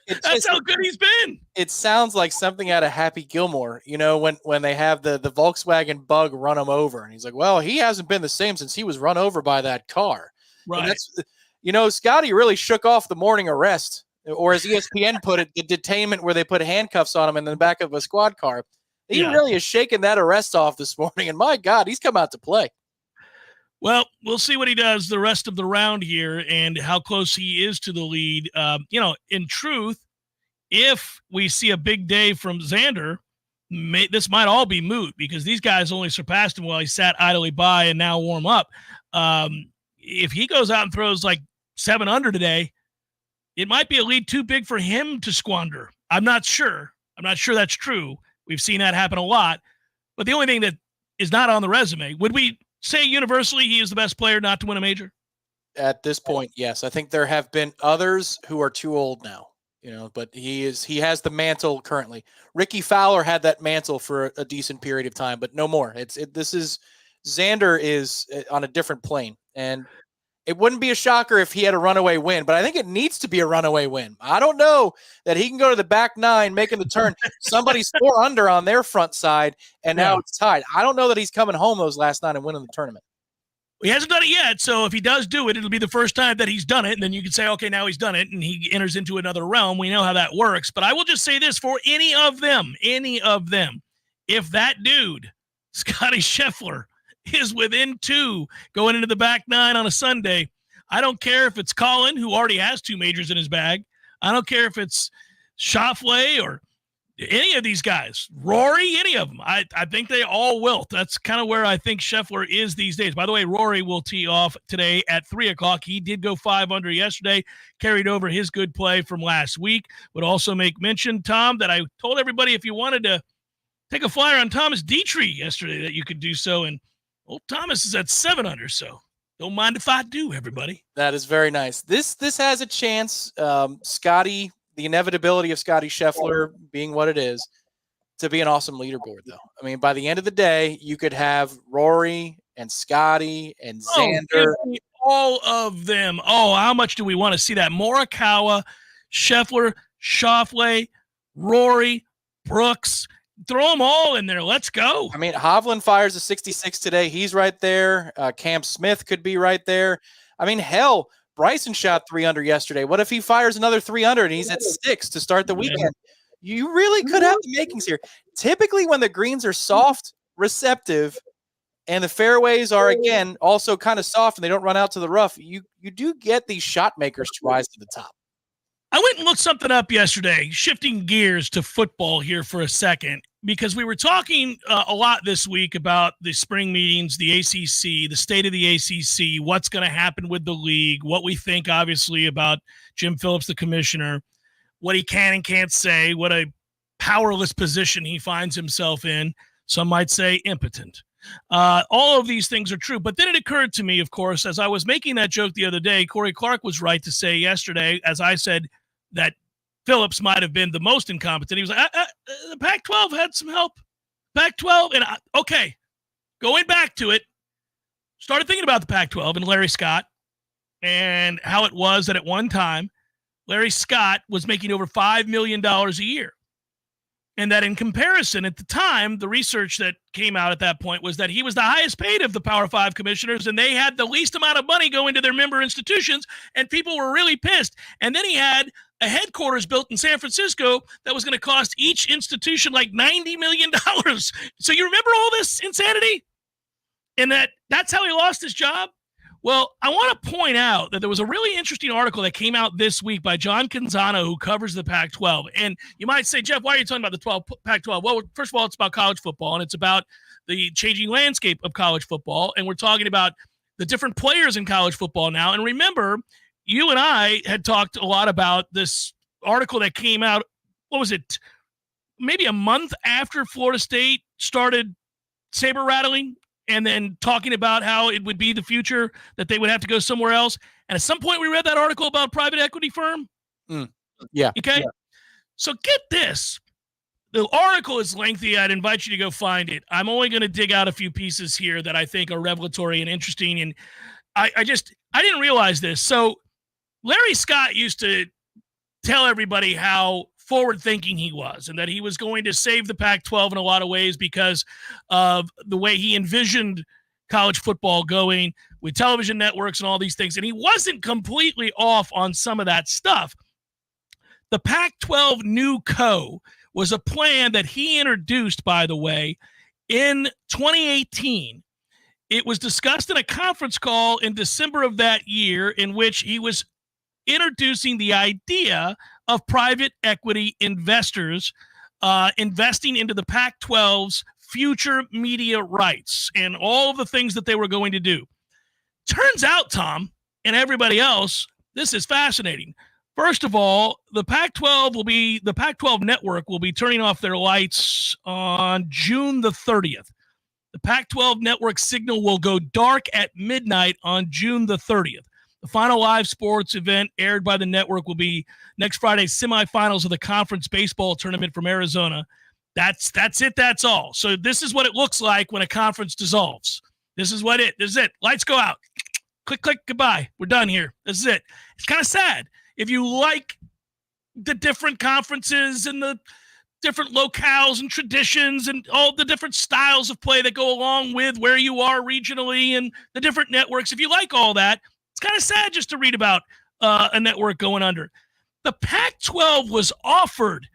That's how good he's been. It sounds like something out of Happy Gilmore, when they have the Volkswagen Bug run him over. And he's like, well, he hasn't been the same since he was run over by that car. Right. And Scotty really shook off the morning arrest, or as ESPN put it, the detainment where they put handcuffs on him in the back of a squad car. He really has shaken that arrest off this morning. And my God, he's come out to play. Well, we'll see what he does the rest of the round here and how close he is to the lead. In truth, if we see a big day from Xander, this might all be moot because these guys only surpassed him while he sat idly by and now warm up. If he goes out and throws like 7 under today, it might be a lead too big for him to squander. I'm not sure that's true. We've seen that happen a lot. But the only thing that is not on the resume, would we say universally he is the best player not to win a major? At this point, yes. I think there have been others who are too old now, but he has the mantle currently. Ricky Fowler had that mantle for a decent period of time, but no more. Xander is on a different plane, and it wouldn't be a shocker if he had a runaway win, but I think it needs to be a runaway win. I don't know that he can go to the back 9, making the turn. Somebody's 4 under on their front side, and now it's tied. I don't know that he's coming home those last 9 and winning the tournament. He hasn't done it yet, so if he does do it, it'll be the first time that he's done it, and then you can say, okay, now he's done it, and he enters into another realm. We know how that works, but I will just say this for any of them, if that dude, Scotty Scheffler, is within 2 going into the back 9 on a Sunday, I don't care if it's Colin, who already has 2 majors in his bag. I don't care if it's Schauffele or any of these guys, Rory, any of them. I think they all will. That's kind of where I think Scheffler is these days. By the way, Rory will tee off today at 3 o'clock. He did go 5 under yesterday, carried over his good play from last week. Would also make mention, Tom, that I told everybody if you wanted to take a flyer on Thomas Dietrich yesterday that you could do so, and old Thomas is at 7 under, so don't mind if I do, everybody. That is very nice. This has a chance, Scotty, the inevitability of Scotty Scheffler being what it is, to be an awesome leaderboard, though. I mean, by the end of the day, you could have Rory and Scotty and Xander. All of them. Oh, how much do we want to see that? Morikawa, Scheffler, Schauffele, Rory, Brooks. Throw them all in there. Let's go. I mean, Hovland fires a 66 today. He's right there. Cam Smith could be right there. I mean, hell, Bryson shot 3 under yesterday. What if he fires another 3 under and he's at 6 to start the weekend? You really could have the makings here. Typically, when the greens are soft, receptive, and the fairways are, again, also kind of soft and they don't run out to the rough, you do get these shot makers to rise to the top. I went and looked something up yesterday, shifting gears to football here for a second, because we were talking a lot this week about the spring meetings, the ACC, the state of the ACC, what's going to happen with the league, what we think, obviously, about Jim Phillips, the commissioner, what he can and can't say, what a powerless position he finds himself in. Some might say impotent. All of these things are true. But then it occurred to me, of course, as I was making that joke the other day, Corey Clark was right to say yesterday, as I said, that Phillips might have been the most incompetent. He was like, the Pac-12 had some help. Pac-12, and okay, going back to it, started thinking about the Pac-12 and Larry Scott and how it was that at one time, Larry Scott was making over $5 million a year. And that in comparison, at the time, the research that came out at that point was that he was the highest paid of the Power 5 commissioners, and they had the least amount of money going to their member institutions, and people were really pissed. And then he had a headquarters built in San Francisco that was going to cost each institution like $90 million. So you remember all this insanity? And that's how he lost his job? Well, I want to point out that there was a really interesting article that came out this week by John Canzano, who covers the Pac-12. And you might say, Jeff, why are you talking about the Pac-12? Well, first of all, it's about college football, and it's about the changing landscape of college football. And we're talking about the different players in college football now. And remember, you and I had talked a lot about this article that came out, what was it, maybe a month after Florida State started saber rattling, and then talking about how it would be the future, that they would have to go somewhere else. And at some point we read that article about a private equity firm. Yeah. Okay. Yeah. So get this. The article is lengthy. I'd invite you to go find it. I'm only going to dig out a few pieces here that I think are revelatory and interesting. And I didn't realize this. So Larry Scott used to tell everybody how forward-thinking he was and that he was going to save the Pac-12 in a lot of ways because of the way he envisioned college football going with television networks and all these things. And he wasn't completely off on some of that stuff. The Pac-12 New Co. was a plan that he introduced, by the way, in 2018. It was discussed in a conference call in December of that year in which he was introducing the idea of private equity investors investing into the Pac-12's future media rights and all of the things that they were going to do. Turns out, Tom, and everybody else, this is fascinating. First of all, the Pac-12 network will be turning off their lights on June the 30th. The Pac-12 network signal will go dark at midnight on June the 30th. The final live sports event aired by the network will be next Friday's semifinals of the conference baseball tournament from Arizona. That's it. That's all. So this is what it looks like when a conference dissolves. This is it. Lights go out. Click, click, goodbye. We're done here. This is it. It's kind of sad. If you like the different conferences and the different locales and traditions and all the different styles of play that go along with where you are regionally and the different networks, if you like all that, it's kind of sad just to read about a network going under. The Pac-12 was offered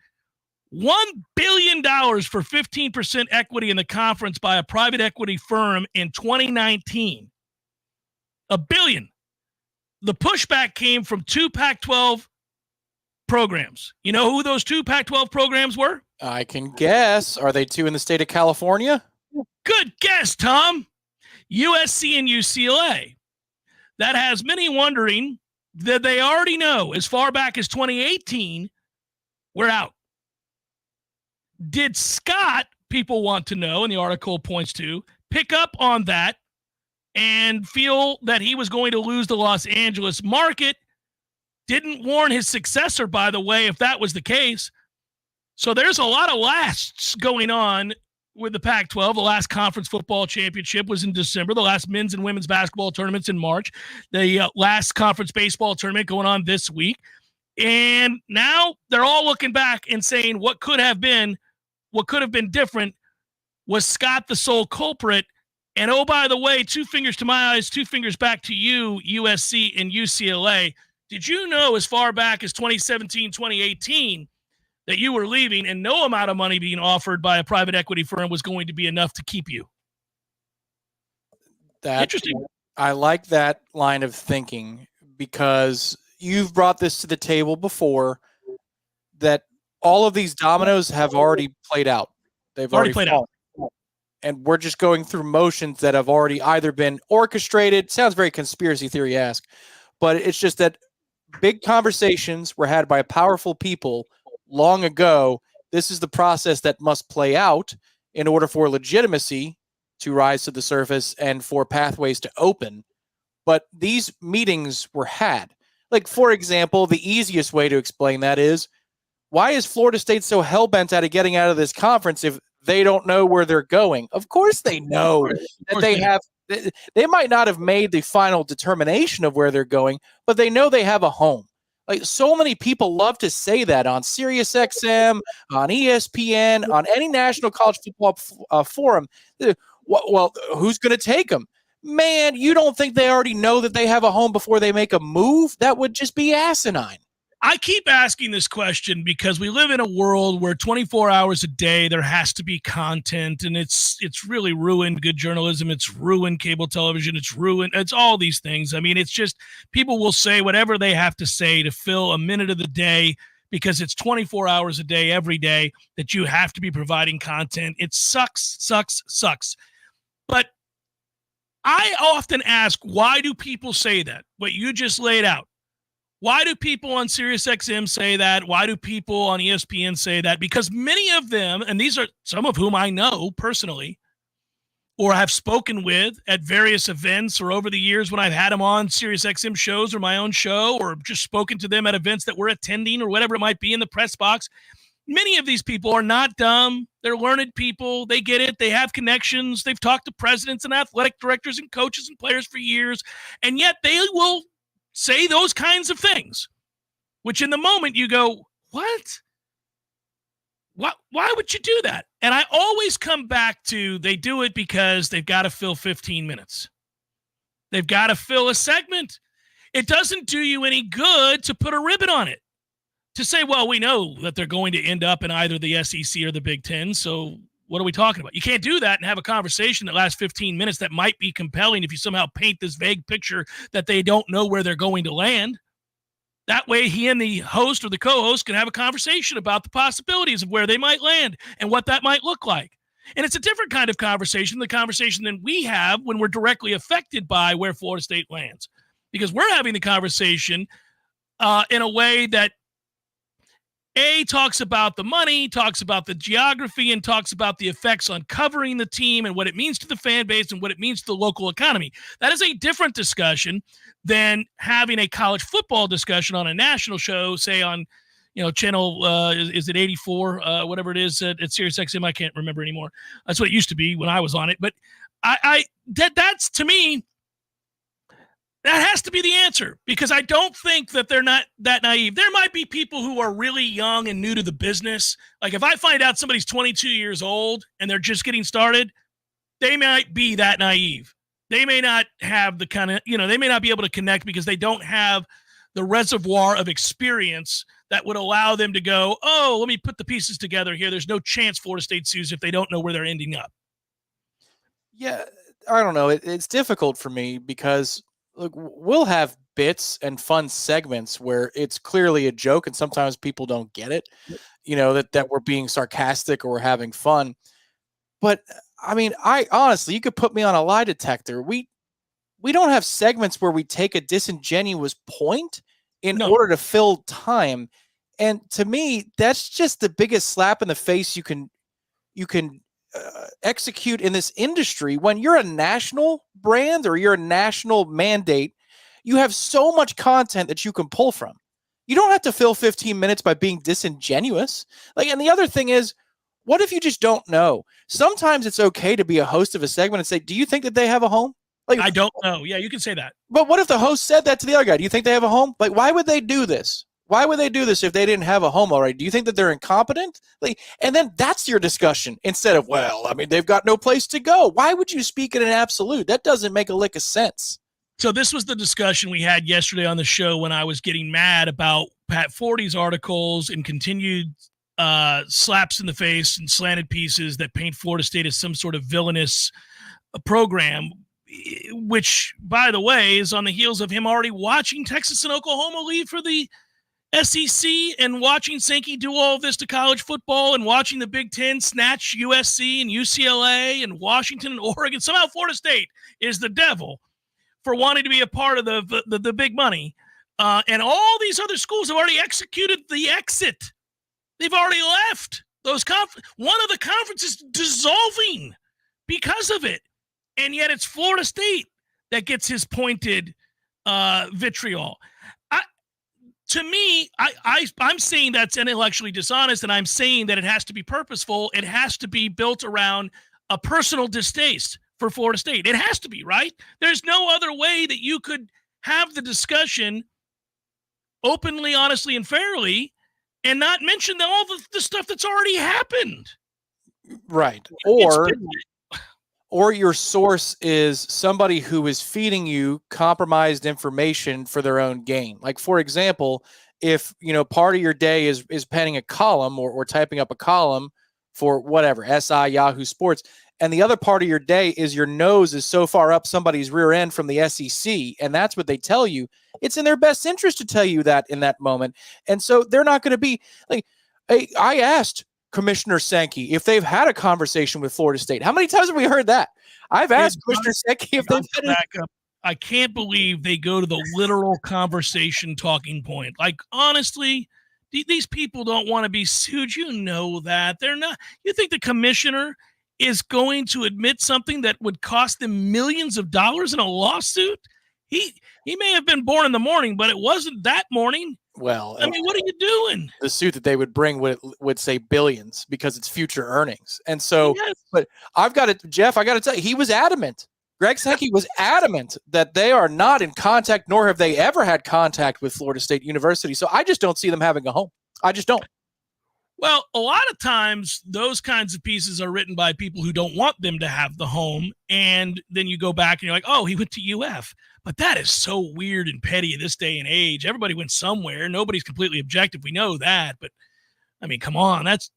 $1 billion for 15% equity in the conference by a private equity firm in 2019. $1 billion. The pushback came from two Pac-12 programs. You know who those two Pac-12 programs were? I can guess. Are they two in the state of California? Good guess, Tom. USC and UCLA. That has many wondering that they already know as far back as 2018, we're out. Did Scott, people want to know, and the article points to, pick up on that and feel that he was going to lose the Los Angeles market? Didn't warn his successor, by the way, if that was the case. So there's a lot of lasts going on with the Pac-12. The last conference football championship was in December. The last men's and women's basketball tournaments in March. The last conference baseball tournament going on this week. And now they're all looking back and saying what could have been different. Was Scott the sole culprit? And oh, by the way, 2 fingers to my eyes, 2 fingers back to you, USC and UCLA. Did you know as far back as 2017, 2018, that you were leaving and no amount of money being offered by a private equity firm was going to be enough to keep you? Interesting. I like that line of thinking because you've brought this to the table before, that all of these dominoes have already played out. They've already played out. And we're just going through motions that have already either been orchestrated. Sounds very conspiracy theory-esque, but it's just that big conversations were had by powerful people long ago. This is the process that must play out in order for legitimacy to rise to the surface and for pathways to open. But these meetings were had. Like, for example, the easiest way to explain that is, why is Florida State so hell-bent out of getting out of this conference if they don't know where they're going? Of course they know that they have. They might not have made the final determination of where they're going, but they know they have a home. Like, so many people love to say that on SiriusXM, on ESPN, on any national college football forum. Well, who's going to take them? Man, you don't think they already know that they have a home before they make a move? That would just be asinine. I keep asking this question because we live in a world where 24 hours a day there has to be content, and it's really ruined good journalism. It's ruined cable television. It's all these things. I mean, it's just people will say whatever they have to say to fill a minute of the day because it's 24 hours a day every day that you have to be providing content. It sucks. But I often ask, why do people say that? What you just laid out. Why do people on SiriusXM say that? Why do people on ESPN say that? Because many of them, and these are some of whom I know personally or have spoken with at various events or over the years when I've had them on SiriusXM shows or my own show or just spoken to them at events that we're attending or whatever it might be in the press box. Many of these people are not dumb. They're learned people. They get it. They have connections. They've talked to presidents and athletic directors and coaches and players for years, and yet they will say those kinds of things, which in the moment you go, what? Why would you do that? And I always come back to they do it because they've got to fill 15 minutes. They've got to fill a segment. It doesn't do you any good to put a ribbon on it, to say, well, we know that they're going to end up in either the SEC or the Big Ten, so what are we talking about? You can't do that and have a conversation that lasts 15 minutes that might be compelling if you somehow paint this vague picture that they don't know where they're going to land. That way he and the host or the co-host can have a conversation about the possibilities of where they might land and what that might look like. And it's a different kind of conversation, the conversation that we have when we're directly affected by where Florida State lands. Because we're having the conversation in a way that talks about the money, talks about the geography, and talks about the effects on covering the team and what it means to the fan base and what it means to the local economy. That is a different discussion than having a college football discussion on a national show, say on, channel, is it 84, whatever it is at SiriusXM? I can't remember anymore. That's what it used to be when I was on it. But that's to me, that has to be the answer, because I don't think that they're not that naive. There might be people who are really young and new to the business. Like if I find out somebody's 22 years old and they're just getting started, they might be that naive. They may not have the kind of, they may not be able to connect because they don't have the reservoir of experience that would allow them to go, oh, let me put the pieces together here. There's no chance Florida State sues if they don't know where they're ending up. Yeah, I don't know. It's difficult for me because look, we'll have bits and fun segments where it's clearly a joke and sometimes people don't get it, that we're being sarcastic or we're having fun. But I mean, I honestly, you could put me on a lie detector. We don't have segments where we take a disingenuous point in order to fill time. And to me, that's just the biggest slap in the face you can execute in this industry. When you're a national brand or you're a national mandate, you have so much content that you can pull from. You don't have to fill 15 minutes by being disingenuous. And the other thing is, what if you just don't know? Sometimes it's okay to be a host of a segment and say, do you think that they have a home? I don't know. Yeah, you can say that. But what if the host said that to the other guy? Do you think they have a home? Why would they do this? Why would they do this if they didn't have a home already? Do you think that they're incompetent? And then that's your discussion instead of, they've got no place to go. Why would you speak in an absolute? That doesn't make a lick of sense. So this was the discussion we had yesterday on the show when I was getting mad about Pat Forty's articles and continued slaps in the face and slanted pieces that paint Florida State as some sort of villainous program, which, by the way, is on the heels of him already watching Texas and Oklahoma leave for the SEC and watching Sankey do all of this to college football and watching the Big Ten snatch USC and UCLA and Washington and Oregon. Somehow Florida State is the devil for wanting to be a part of the big money. And all these other schools have already executed the exit. They've already left. One of the conferences dissolving because of it. And yet it's Florida State that gets his pointed vitriol. to me, I'm saying that's intellectually dishonest, and I'm saying that it has to be purposeful. It has to be built around a personal distaste for Florida State. It has to be, right? There's no other way that you could have the discussion openly, honestly, and fairly and not mention all the stuff that's already happened. Right. Or your source is somebody who is feeding you compromised information for their own gain. Like, for example, if, part of your day is penning a column or typing up a column for whatever, SI, Yahoo Sports, and the other part of your day is your nose is so far up somebody's rear end from the SEC, and that's what they tell you, it's in their best interest to tell you that in that moment. And so they're not going to be like, hey, I asked Commissioner Sankey if they've had a conversation with Florida State. How many times have we heard that? I've asked Commissioner Sankey if they've had back up. I can't believe they go to the literal conversation talking point. Like, honestly, these people don't want to be sued. You know that. They're not. You think the commissioner is going to admit something that would cost them millions of dollars in a lawsuit? He may have been born in the morning, but it wasn't that morning. Well, I mean, what are you doing? The suit that they would bring would say billions because it's future earnings. And so, yes. But Jeff, I got to tell you, he was adamant. Greg Sankey was adamant that they are not in contact, nor have they ever had contact with Florida State University. So I just don't see them having a home. I just don't. Well, a lot of times those kinds of pieces are written by people who don't want them to have the home. And then you go back and you're like, oh, he went to UF. But that is so weird and petty in this day and age. Everybody went somewhere. Nobody's completely objective. We know that. But, I mean, come on. That's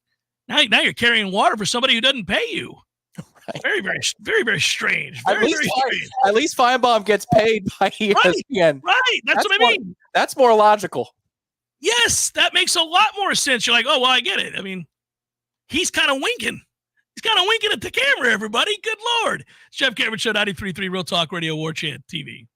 now you're carrying water for somebody who doesn't pay you. Right. Very, very, very, very strange. Very strange. At least Feinbaum gets paid by ESPN. Right. That's what I mean. That's more logical. Yes, that makes a lot more sense. You're like, oh, well, I get it. I mean, he's kind of winking. He's kind of winking at the camera, everybody. Good Lord. It's Jeff Cameron Show, 93.3 Real Talk Radio, Warchant TV.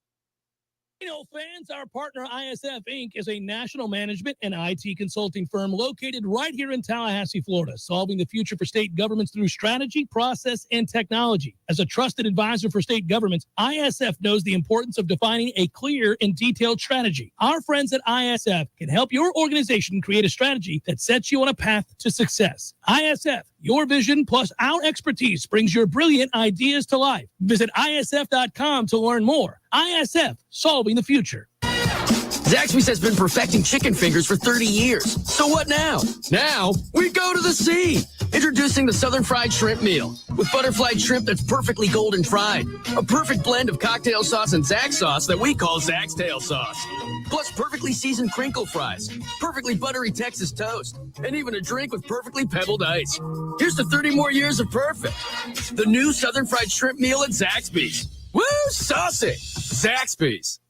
Fans, our partner ISF Inc. is a national management and IT consulting firm located right here in Tallahassee, Florida, solving the future for state governments through strategy, process, and technology. As a trusted advisor for state governments, ISF knows the importance of defining a clear and detailed strategy. Our friends at ISF can help your organization create a strategy that sets you on a path to success. ISF, your vision plus our expertise brings your brilliant ideas to life. Visit ISF.com to learn more. ISF, solving the future. Zaxby's has been perfecting chicken fingers for 30 years. So what now? Now, we go to the sea. Introducing the Southern Fried Shrimp Meal. With butterfly shrimp that's perfectly golden fried. A perfect blend of cocktail sauce and Zax sauce that we call Zax Tail Sauce. Plus perfectly seasoned crinkle fries. Perfectly buttery Texas toast. And even a drink with perfectly pebbled ice. Here's to 30 more years of perfect. The new Southern Fried Shrimp Meal at Zaxby's. Woo, saucy! Zaxby's.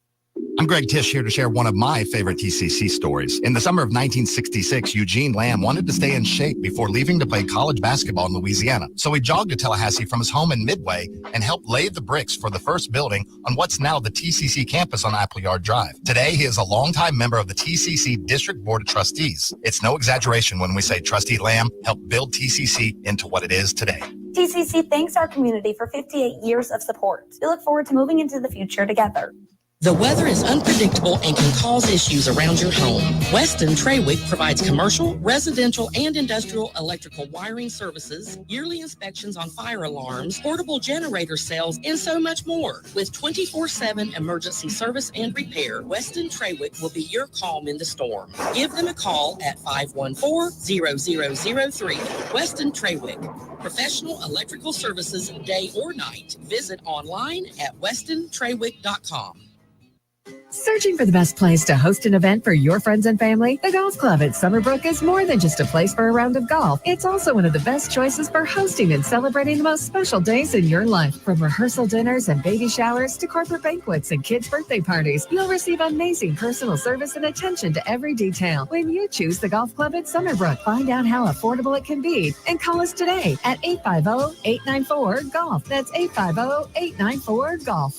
I'm Greg Tisch, here to share one of my favorite TCC stories. In the summer of 1966, Eugene Lamb wanted to stay in shape before leaving to play college basketball in Louisiana. So he jogged to Tallahassee from his home in Midway and helped lay the bricks for the first building on what's now the TCC campus on Appleyard Drive. Today, he is a longtime member of the TCC District Board of Trustees. It's no exaggeration when we say Trustee Lamb helped build TCC into what it is today. TCC thanks our community for 58 years of support. We look forward to moving into the future together. The weather is unpredictable and can cause issues around your home. Weston Trawick provides commercial, residential, and industrial electrical wiring services, yearly inspections on fire alarms, portable generator sales, and so much more. With 24/7 emergency service and repair, Weston Trawick will be your calm in the storm. Give them a call at 514-0003. Weston Trawick. Professional electrical services day or night. Visit online at westontrawick.com. Searching for the best place to host an event for your friends and family? The Golf Club at Summerbrook is more than just a place for a round of golf. It's also one of the best choices for hosting and celebrating the most special days in your life. From rehearsal dinners and baby showers to corporate banquets and kids' birthday parties, you'll receive amazing personal service and attention to every detail when you choose the Golf Club at Summerbrook. Find out how affordable it can be and call us today at 850-894-GOLF. That's 850-894-GOLF.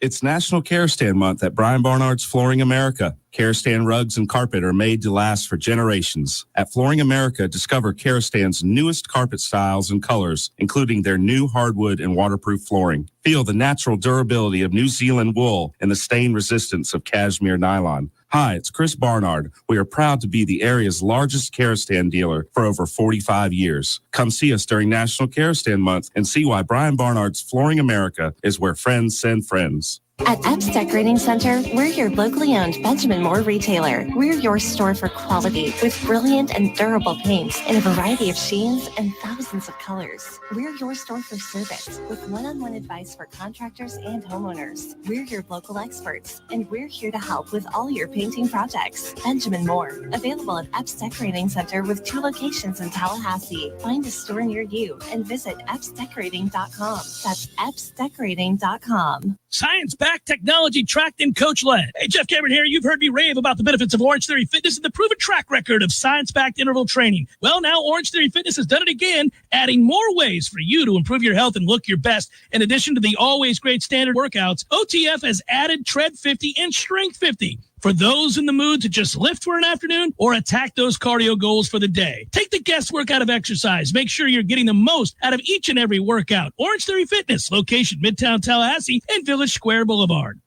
It's National Care Stand Month at Brian Barnard's Flooring America. Care Stand rugs and carpet are made to last for generations. At Flooring America, discover Care Stand's newest carpet styles and colors, including their new hardwood and waterproof flooring. Feel the natural durability of New Zealand wool and the stain resistance of cashmere nylon. Hi, it's Chris Barnard. We are proud to be the area's largest Kerostan dealer for over 45 years. Come see us during National Kerostan Month and see why Brian Barnard's Flooring America is where friends send friends. At Epps Decorating Center, we're your locally owned Benjamin Moore retailer. We're your store for quality with brilliant and durable paints in a variety of sheens and thousands of colors. We're your store for service with one-on-one advice for contractors and homeowners. We're your local experts, and we're here to help with all your painting projects. Benjamin Moore, available at Epps Decorating Center with 2 locations in Tallahassee. Find a store near you and visit EppsDecorating.com. That's EppsDecorating.com. Science-backed, technology tracked, and coach-led. Hey, Jeff Cameron here. You've heard me rave about the benefits of Orange Theory Fitness and the proven track record of science-backed interval training. Well, now Orange Theory Fitness has done it again, adding more ways for you to improve your health and look your best. In addition to the always great standard workouts, OTF has added Tread 50 and Strength 50. For those in the mood to just lift for an afternoon or attack those cardio goals for the day. Take the guesswork out of exercise. Make sure you're getting the most out of each and every workout. Orange Theory Fitness, location Midtown Tallahassee and Village Square Boulevard.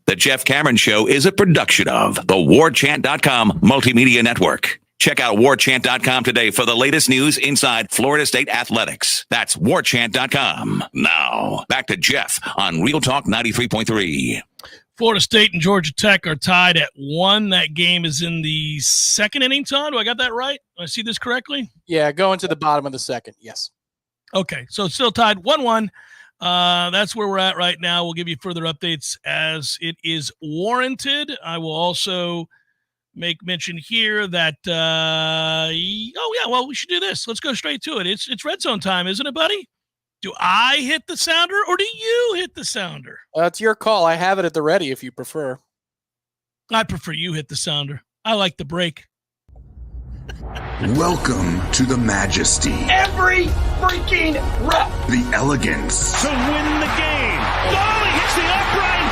The Jeff Cameron Show is a production of the Warchant.com Multimedia Network. Check out Warchant.com today for the latest news inside Florida State athletics. That's Warchant.com. Now, back to Jeff on Real Talk 93.3. Florida State and Georgia Tech are tied at 1. That game is in the second inning, Tom. Do I got that right? Do I see this correctly? Yeah, going to the bottom of the second, yes. Okay, so it's still tied 1-1. That's where we're at right now. We'll give you further updates as it is warranted. I will also make mention here that, we should do this. Let's go straight to it. It's red zone time, isn't it, buddy? Do I hit the sounder or do you hit the sounder? It's your call. I have it at the ready if you prefer. I prefer you hit the sounder. I like the break. Welcome to the majesty. Every freaking rep. The elegance. To win the game. Oh, he hits the upright.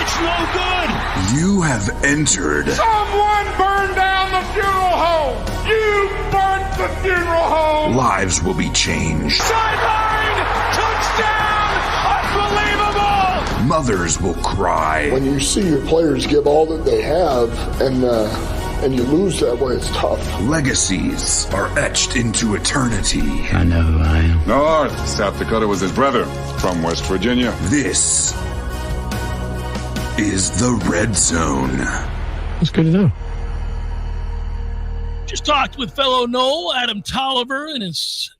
It's no good. You have entered. Someone burned down the funeral home. You burnt the funeral home. Lives will be changed. Sideline. Touchdown. Unbelievable. Mothers will cry. When you see your players give all that they have and you lose that way, it's tough. Legacies are etched into eternity. I know who I am. North, South Dakota was his brother from West Virginia. This is the Red Zone. That's good to know. Just talked with fellow Noel, Adam Tolliver, and his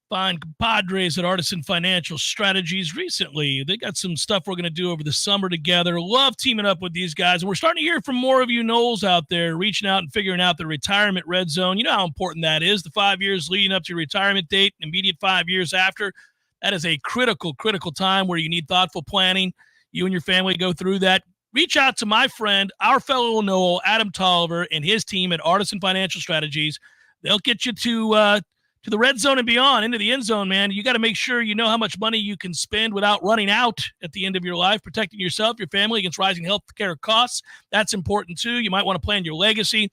fine compadres at Artisan Financial Strategies recently. They got some stuff we're going to do over the summer together. Love teaming up with these guys. And we're starting to hear from more of you Noels out there reaching out and figuring out the retirement red zone. You know how important that is. The 5 years leading up to your retirement date, immediate 5 years after. That is a critical time where you need thoughtful planning. You and your family go through that. Reach out to my friend, our fellow Noel, Adam Tolliver, and his team at Artisan Financial Strategies. They'll get you to the red zone and beyond, into the end zone, man. You got to make sure you know how much money you can spend without running out at the end of your life, protecting yourself, your family against rising health care costs. That's important, too. You might want to plan your legacy.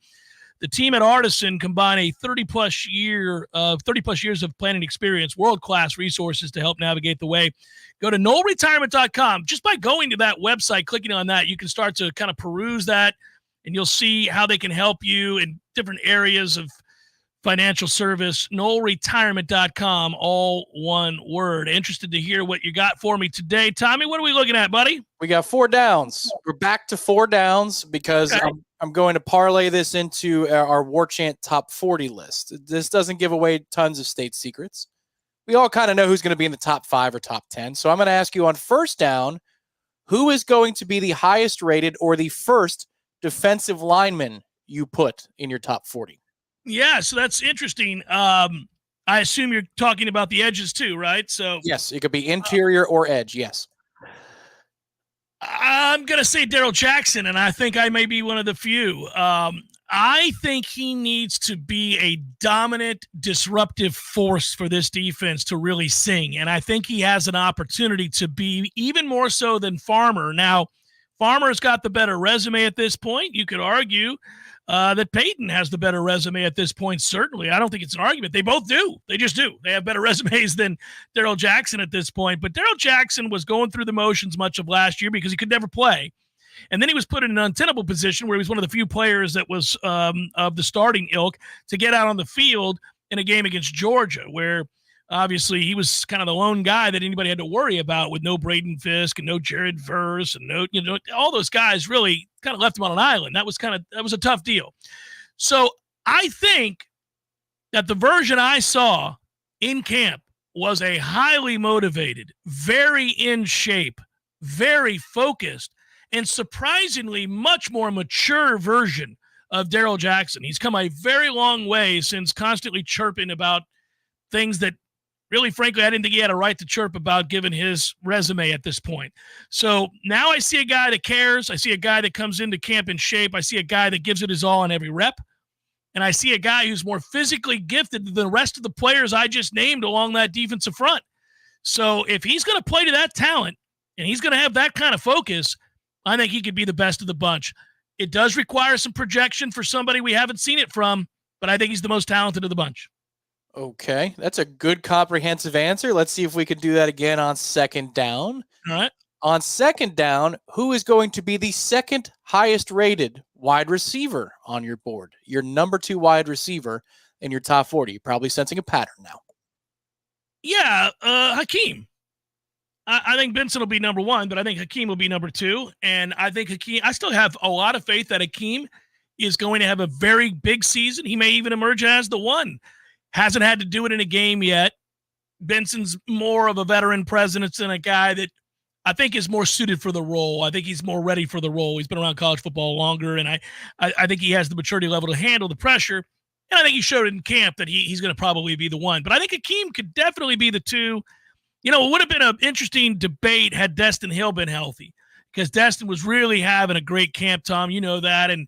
The team at Artisan combine a 30-plus years of planning experience, world-class resources to help navigate the way. Go to NoelRetirement.com. Just by going to that website, clicking on that, you can start to kind of peruse that, and you'll see how they can help you in different areas of financial service. NoelRetirement.com, all one word. Interested to hear what you got for me today. Tommy, what are we looking at, buddy? We got 4 downs. We're back to 4 downs because Okay. I'm going to parlay this into our Warchant top 40 list. This doesn't give away tons of state secrets. We all kind of know who's going to be in the top 5 or top 10. So I'm going to ask you on first down, who is going to be the highest rated or the first defensive lineman you put in your top 40? Yeah, so that's interesting. I assume you're talking about the edges too, right? So Yes, it could be interior or edge, yes. I'm going to say Daryl Jackson, and I think I may be one of the few. I think he needs to be a dominant, disruptive force for this defense to really sing, and I think he has an opportunity to be even more so than Farmer. Now, Farmer's got the better resume at this point. You could argue that Peyton has the better resume at this point, certainly. I don't think it's an argument. They both do. They just do. They have better resumes than Daryl Jackson at this point. But Daryl Jackson was going through the motions much of last year because he could never play. And then he was put in an untenable position where he was one of the few players that was of the starting ilk to get out on the field in a game against Georgia, where obviously he was kind of the lone guy that anybody had to worry about, with no Braden Fisk and no Jared Verse and no, all those guys really kind of left him on an island. That was a tough deal. So I think that the version I saw in camp was a highly motivated, very in shape, very focused, and surprisingly much more mature version of Darrell Jackson. He's come a very long way since constantly chirping about things that really, frankly, I didn't think he had a right to chirp about given his resume at this point. So now I see a guy that cares. I see a guy that comes into camp in shape. I see a guy that gives it his all on every rep. And I see a guy who's more physically gifted than the rest of the players I just named along that defensive front. So if he's going to play to that talent and he's going to have that kind of focus, I think he could be the best of the bunch. It does require some projection for somebody we haven't seen it from, but I think he's the most talented of the bunch. Okay, that's a good comprehensive answer. Let's see if we can do that again on second down. All right. On second down, who is going to be the second highest rated wide receiver on your board? Your number 2 wide receiver in your top 40. You're probably sensing a pattern now. Yeah, Hakeem. I think Benson will be number 1, but I think Hakeem will be number 2. And I think I still have a lot of faith that Hakeem is going to have a very big season. He may even emerge as the one. Hasn't had to do it in a game yet. Benson's more of a veteran presence than a guy that I think is more suited for the role. I think he's more ready for the role. He's been around college football longer, and I think he has the maturity level to handle the pressure. And I think he showed it in camp that he's going to probably be the one. But I think Hakeem could definitely be the 2. It would have been an interesting debate had Destin Hill been healthy, because Destin was really having a great camp, Tom. You know that, and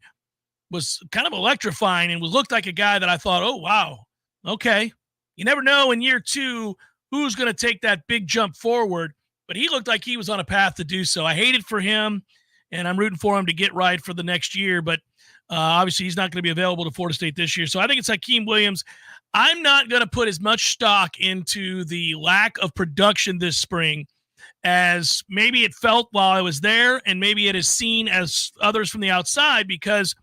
was kind of electrifying and looked like a guy that I thought, oh, wow, okay. You never know in year 2 who's going to take that big jump forward, but he looked like he was on a path to do so. I hate it for him, and I'm rooting for him to get right for the next year, but obviously he's not going to be available to Florida State this year. So I think it's Hakeem Williams. I'm not going to put as much stock into the lack of production this spring as maybe it felt while I was there, and maybe it is seen as others from the outside, because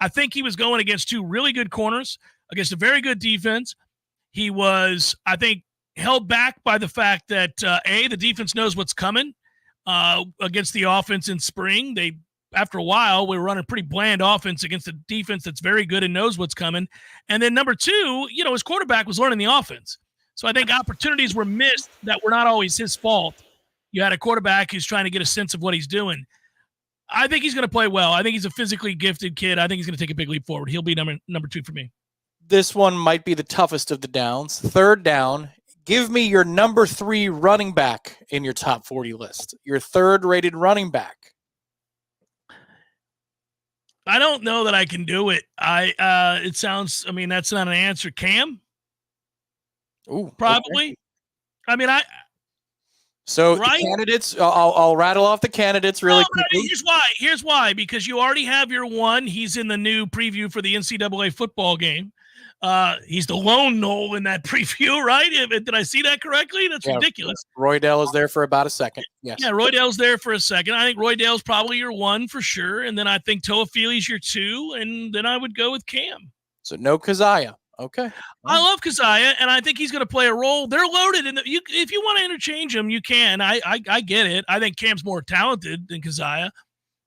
I think he was going against 2 really good corners, against a very good defense. He was, I think, held back by the fact that, the defense knows what's coming against the offense in spring. After a while, we were running pretty bland offense against a defense that's very good and knows what's coming. And then number 2, his quarterback was learning the offense. So I think opportunities were missed that were not always his fault. You had a quarterback who's trying to get a sense of what he's doing. I think he's going to play well. I think he's a physically gifted kid. I think he's going to take a big leap forward. He'll be number 2 for me. This one might be the toughest of the downs. Third down. Give me your number 3 running back in your top 40 list. Your 3rd rated running back. I don't know that I can do it. It sounds, that's not an answer. Cam? Ooh, probably. Okay. So right? The candidates, I'll rattle off the candidates really quickly. Here's why. Because you already have your one. He's in the new preview for the NCAA football game. He's the lone Knoll in that preview, right? Did I see that correctly? That's ridiculous. Roydell is there for about a second. Yes. Yeah, Roydell's there for a second. I think Roydell's probably your 1 for sure. And then I think Toafili's your 2. And then I would go with Cam. So no Keziah. Okay. I love Keziah, and I think he's going to play a role. They're loaded, and if you want to interchange them, you can. I get it. I think Cam's more talented than Keziah,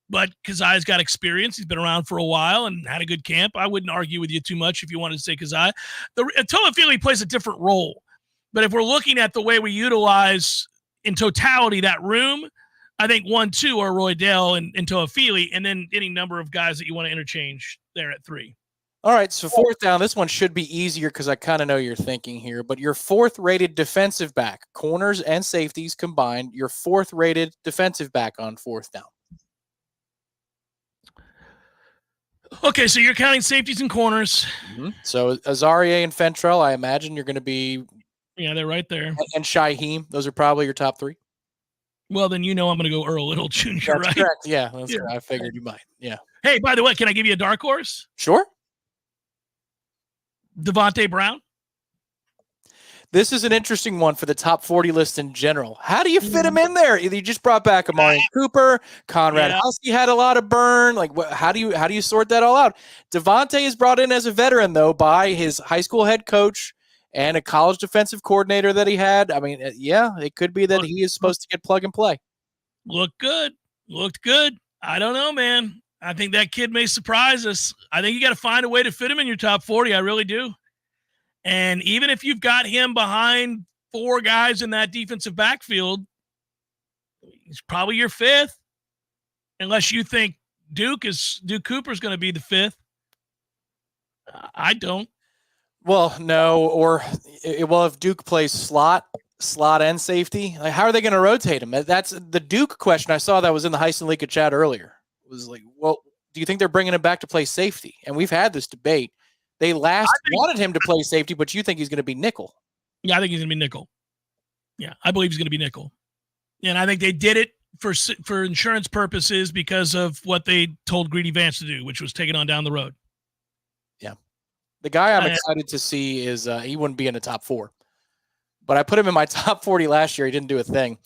but Keziah's got experience. He's been around for a while and had a good camp. I wouldn't argue with you too much if you wanted to say Keziah. Toafili plays a different role, but if we're looking at the way we utilize in totality that room, I think 1, 2 are Roydell and Toafili, and then any number of guys that you want to interchange there at 3. All right, so 4th down. This one should be easier because I kind of know your thinking here. But your 4th rated defensive back, corners and safeties combined, your 4th rated defensive back on 4th down. Okay, so you're counting safeties and corners. Mm-hmm. So Azaria and Fentrell, I imagine you're going to be. Yeah, they're right there. And Shaheem, those are probably your top 3. Well, then I'm going to go Earl Little Jr., That's right? correct. Yeah, that's what I figured you might. Yeah. Hey, by the way, can I give you a dark horse? Sure. Devontae Brown. This is an interesting one for the top 40 list in general. How do you fit him in there? You just brought back Amari Cooper. Conrad Husky had a lot of burn. Like, how do you sort that all out? Devontae is brought in as a veteran, though, by his high school head coach and a college defensive coordinator that he had. I mean, yeah, it could be that he is supposed to get plug and play. Looked good. I don't know, man. I think that kid may surprise us. I think you got to find a way to fit him in your top 40. I really do. And even if you've got him behind 4 guys in that defensive backfield, he's probably your 5th, unless you think Duke Cooper's going to be the 5th. I don't. Well, no, or if Duke plays slot and safety, like, how are they going to rotate him? That's the Duke question I saw that was in the Heisen League chat earlier. It was like, well, do you think they're bringing him back to play safety? And we've had this debate. They wanted him to play safety, but you think he's going to be nickel? Yeah, I think he's going to be nickel. Yeah, I believe he's going to be nickel. And I think they did it for insurance purposes because of what they told Greedy Vance to do, which was take it on down the road. Yeah. The guy I'm excited to see is he wouldn't be in the top 4. But I put him in my top 40 last year. He didn't do a thing.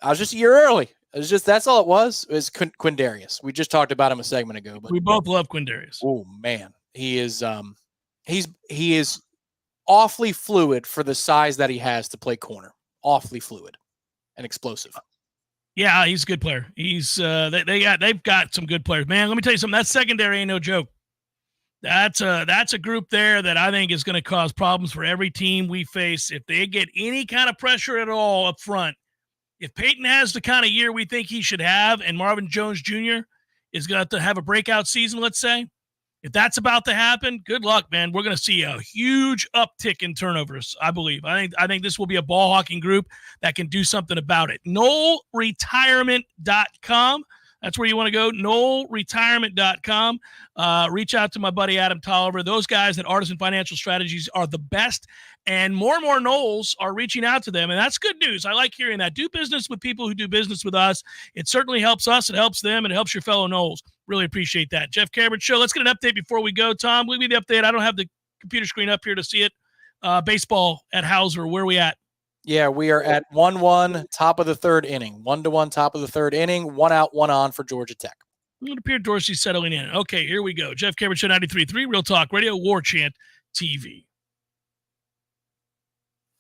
I was just a year early. That's all it was. It was Quindarius. We just talked about him a segment ago. But we both love Quindarius. Oh, man. He is he is awfully fluid for the size that he has to play corner. Awfully fluid and explosive. Yeah, he's a good player. He's they've got some good players. Man, let me tell you something. That secondary ain't no joke. That's a group there that I think is going to cause problems for every team we face if they get any kind of pressure at all up front. If Peyton has the kind of year we think he should have, and Marvin Jones Jr. is going to have a breakout season, let's say, if that's about to happen, good luck, man. We're going to see a huge uptick in turnovers, I believe. I think this will be a ball hawking group that can do something about it. NoelRetirement.com. That's where you want to go, NoelRetirement.com. Reach out to my buddy Adam Tolliver. Those guys at Artisan Financial Strategies are the best, and more Noels are reaching out to them, and that's good news. I like hearing that. Do business with people who do business with us. It certainly helps us. It helps them, and it helps your fellow Noels. Really appreciate that. Jeff Cameron Show. Let's get an update before we go. Tom, leave me the update. I don't have the computer screen up here to see it. Baseball at Hauser. Where are we at? Yeah, we are at 1-1, top of the 3rd inning. 1-1, top of the 3rd inning. 1 out, 1 on for Georgia Tech. It appeared Dorsey's settling in. Okay, here we go. Jeff Cameron Show 93.3, Real Talk Radio, Warchant TV.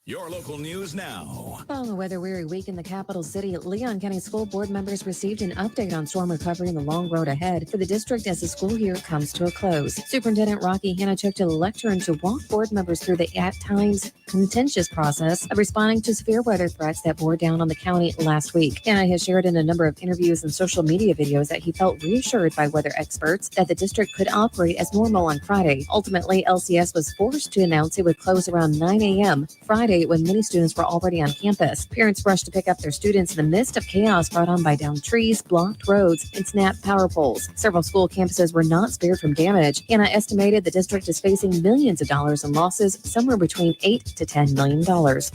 Your local news now. Following a weather-weary week in the capital city, Leon County School Board members received an update on storm recovery and the long road ahead for the district as the school year comes to a close. Superintendent Rocky Hanna took to the lectern to walk board members through the at times contentious process of responding to severe weather threats that bore down on the county last week. Hanna has shared in a number of interviews and social media videos that he felt reassured by weather experts that the district could operate as normal on Friday. Ultimately, LCS was forced to announce it would close around 9 a.m. Friday when many students were already on campus. Parents rushed to pick up their students in the midst of chaos brought on by downed trees, blocked roads, and snapped power poles. Several school campuses were not spared from damage. Hanna estimated the district is facing millions of dollars in losses, somewhere between $8 to $10 million.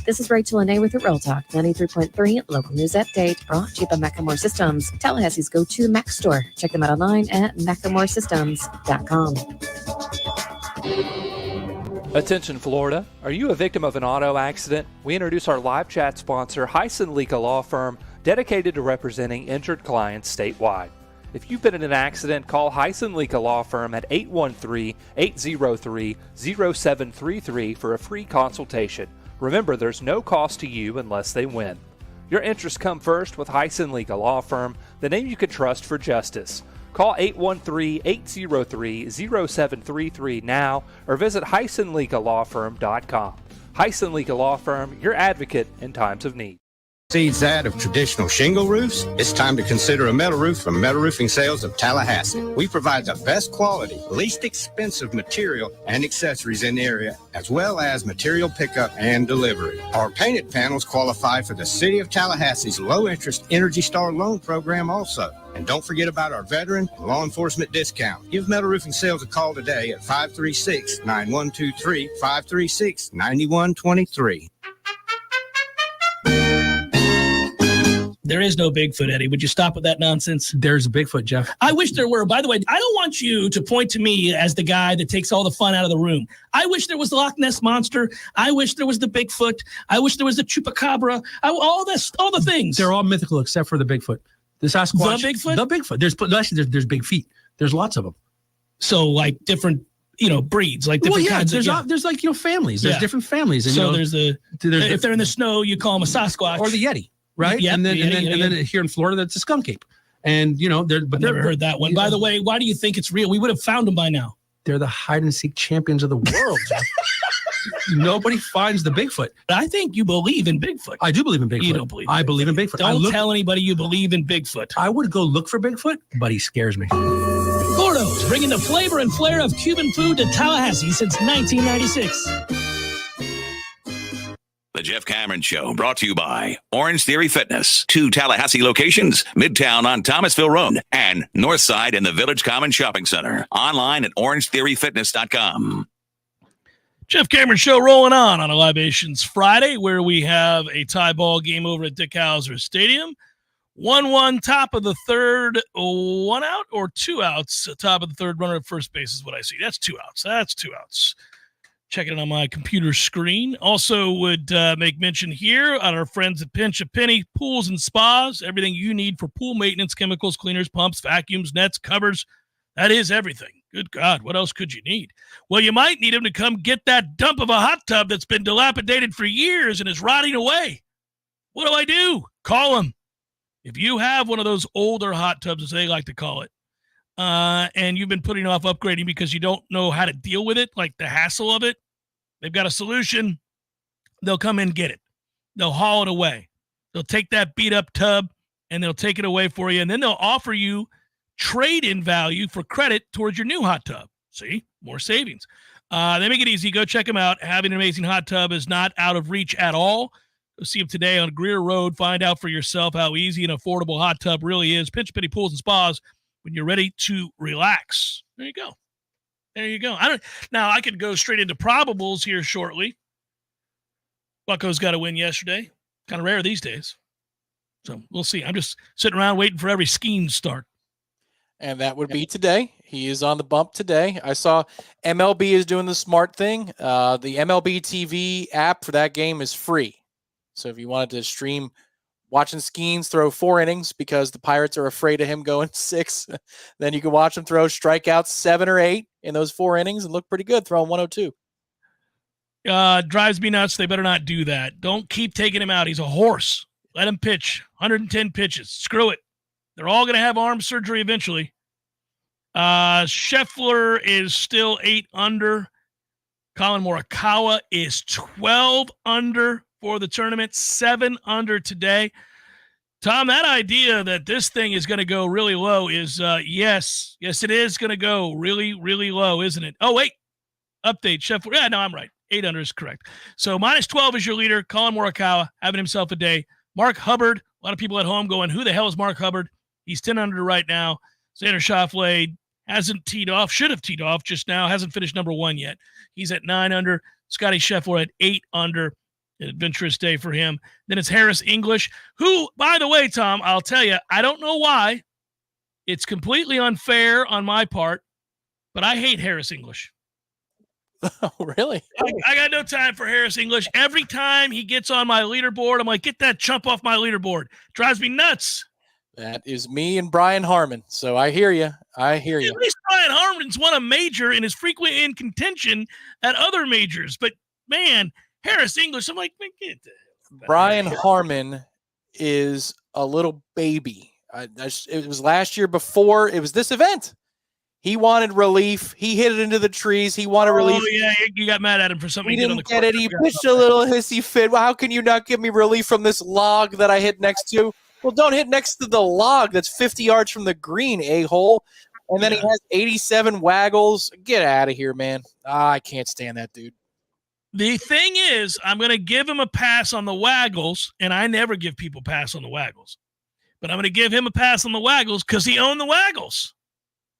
This is Rachel Lene with the Real Talk 93.3 Local News Update, brought to you by Macklemore Systems, Tallahassee's go-to Mac store. Check them out online at MacklemoreSystems.com. Attention Florida, are you a victim of an auto accident? We introduce our live chat sponsor, Heisen Leaka Law Firm, dedicated to representing injured clients statewide. If you've been in an accident, call Heisen Leaka Law Firm at 813-803-0733 for a free consultation. Remember, there's no cost to you unless they win. Your interests come first with Heisen Leaka Law Firm, the name you can trust for justice. Call 813-803-0733 now or visit HeisenLeakalawFirm.com. Heisen Leaka Law Firm, your advocate in times of need. Exceeds that of traditional shingle roofs? It's time to consider a metal roof from Metal Roofing Sales of Tallahassee. We provide the best quality, least expensive material and accessories in the area, as well as material pickup and delivery. Our painted panels qualify for the City of Tallahassee's low-interest Energy Star loan program also. And don't forget about our veteran and law enforcement discount. Give Metal Roofing Sales a call today at 536-9123, 536-9123. There is no Bigfoot, Eddie. Would you stop with that nonsense? There's a Bigfoot, Jeff. I wish there were. By the way, I don't want you to point to me as the guy that takes all the fun out of the room. I wish there was the Loch Ness Monster. I wish there was the Bigfoot. I wish there was the Chupacabra. All the things. They're all mythical except for the Bigfoot. The Sasquatch. The Bigfoot? The Bigfoot. There's big feet. There's lots of them. So like different, breeds, like different kinds. There's like, families. There's different families. And, so there's if they're in the snow, you call them a Sasquatch. Or the Yeti. Right, yeah, and then here in Florida, that's a skunk ape, and but never heard that one. By the way, why do you think it's real? We would have found them by now. They're the hide and seek champions of the world. Nobody finds the Bigfoot. I think you believe in Bigfoot. I do believe in Bigfoot. You don't believe. I believe in Bigfoot. Don't tell anybody you believe in Bigfoot. I would go look for Bigfoot, but he scares me. Gordo's, bringing the flavor and flair of Cuban food to Tallahassee since 1996. The Jeff Cameron Show, brought to you by Orange Theory Fitness. 2 Tallahassee locations, Midtown on Thomasville Road and Northside in the Village Common Shopping Center. Online at orangetheoryfitness.com. Jeff Cameron Show rolling on a Libations Friday, where we have a tie ball game over at Dick Hauser Stadium. 1-1, top of the third, 1 out or 2 outs. Top of the third, runner at first base is what I see. That's 2 outs. Checking it on my computer screen. Also would make mention here on our friends at Pinch a Penny Pools and Spas. Everything you need for pool maintenance, chemicals, cleaners, pumps, vacuums, nets, covers. That is everything. Good God, what else could you need? Well, you might need them to come get that dump of a hot tub that's been dilapidated for years and is rotting away. What do I do? Call them. If you have one of those older hot tubs, as they like to call it, and you've been putting off upgrading because you don't know how to deal with it, like the hassle of it, they've got a solution. They'll come in and get it. They'll haul it away. They'll take that beat-up tub, and they'll take it away for you, and then they'll offer you trade-in value for credit towards your new hot tub. See? More savings. They make it easy. Go check them out. Having an amazing hot tub is not out of reach at all. Go see them today on Greer Road. Find out for yourself how easy and affordable hot tub really is. Pinch Penny Pools and Spas when you're ready to relax. There you go. Now I could go straight into probables here shortly. Bucco's got a win yesterday. Kind of rare these days. So we'll see. I'm just sitting around waiting for every scheme to start. And that would be today. He is on the bump today. I saw MLB is doing the smart thing. The MLB TV app for that game is free. So if you wanted to stream watching Skeens throw 4 innings because the Pirates are afraid of him going 6, then you can watch him throw strikeouts 7 or 8 in those 4 innings and look pretty good throwing 102. Drives me nuts. They better not do that. Don't keep taking him out. He's a horse. Let him pitch. 110 pitches. Screw it. They're all going to have arm surgery eventually. Scheffler is still 8 under. Colin Morikawa is 12 under for the tournament, 7 under today. Tom, that idea that this thing is going to go really low is, yes, it is going to go really, really low, isn't it? Oh, wait. Update, Scheffler. Yeah, no, I'm right. 8 under is correct. So minus 12 is your leader. Colin Morikawa having himself a day. Mark Hubbard, a lot of people at home going, who the hell is Mark Hubbard? He's 10 under right now. Xander Schauffele hasn't teed off, should have teed off just now, hasn't finished number 1 yet. He's at 9 under. Scotty Scheffler at 8 under. An adventurous day for him. Then it's Harris English, who, by the way, Tom, I'll tell you, I don't know why. It's completely unfair on my part, but I hate Harris English. Oh, really? I got no time for Harris English. Every time he gets on my leaderboard, I'm like, get that chump off my leaderboard. Drives me nuts. That is me and Brian Harmon. So I hear you. At least Brian Harmon's won a major and is frequently in contention at other majors. But, man, Harris English, I'm like, man, get the Brian Harmon is a little baby. It was last year before. It was this event. He wanted relief. He hit it into the trees. He wanted relief. Oh, yeah, you got mad at him for something he he did on didn't the get court. it. He pitched a little hissy fit. Well, how can you not give me relief from this log that I hit next to? Well, don't hit next to the log that's 50 yards from the green, a-hole. And then he has 87 waggles. Get out of here, man. I can't stand that dude. The thing is, I'm going to give him a pass on the waggles, and I never give people pass on the waggles. But I'm going to give him a pass on the waggles because he owned the waggles.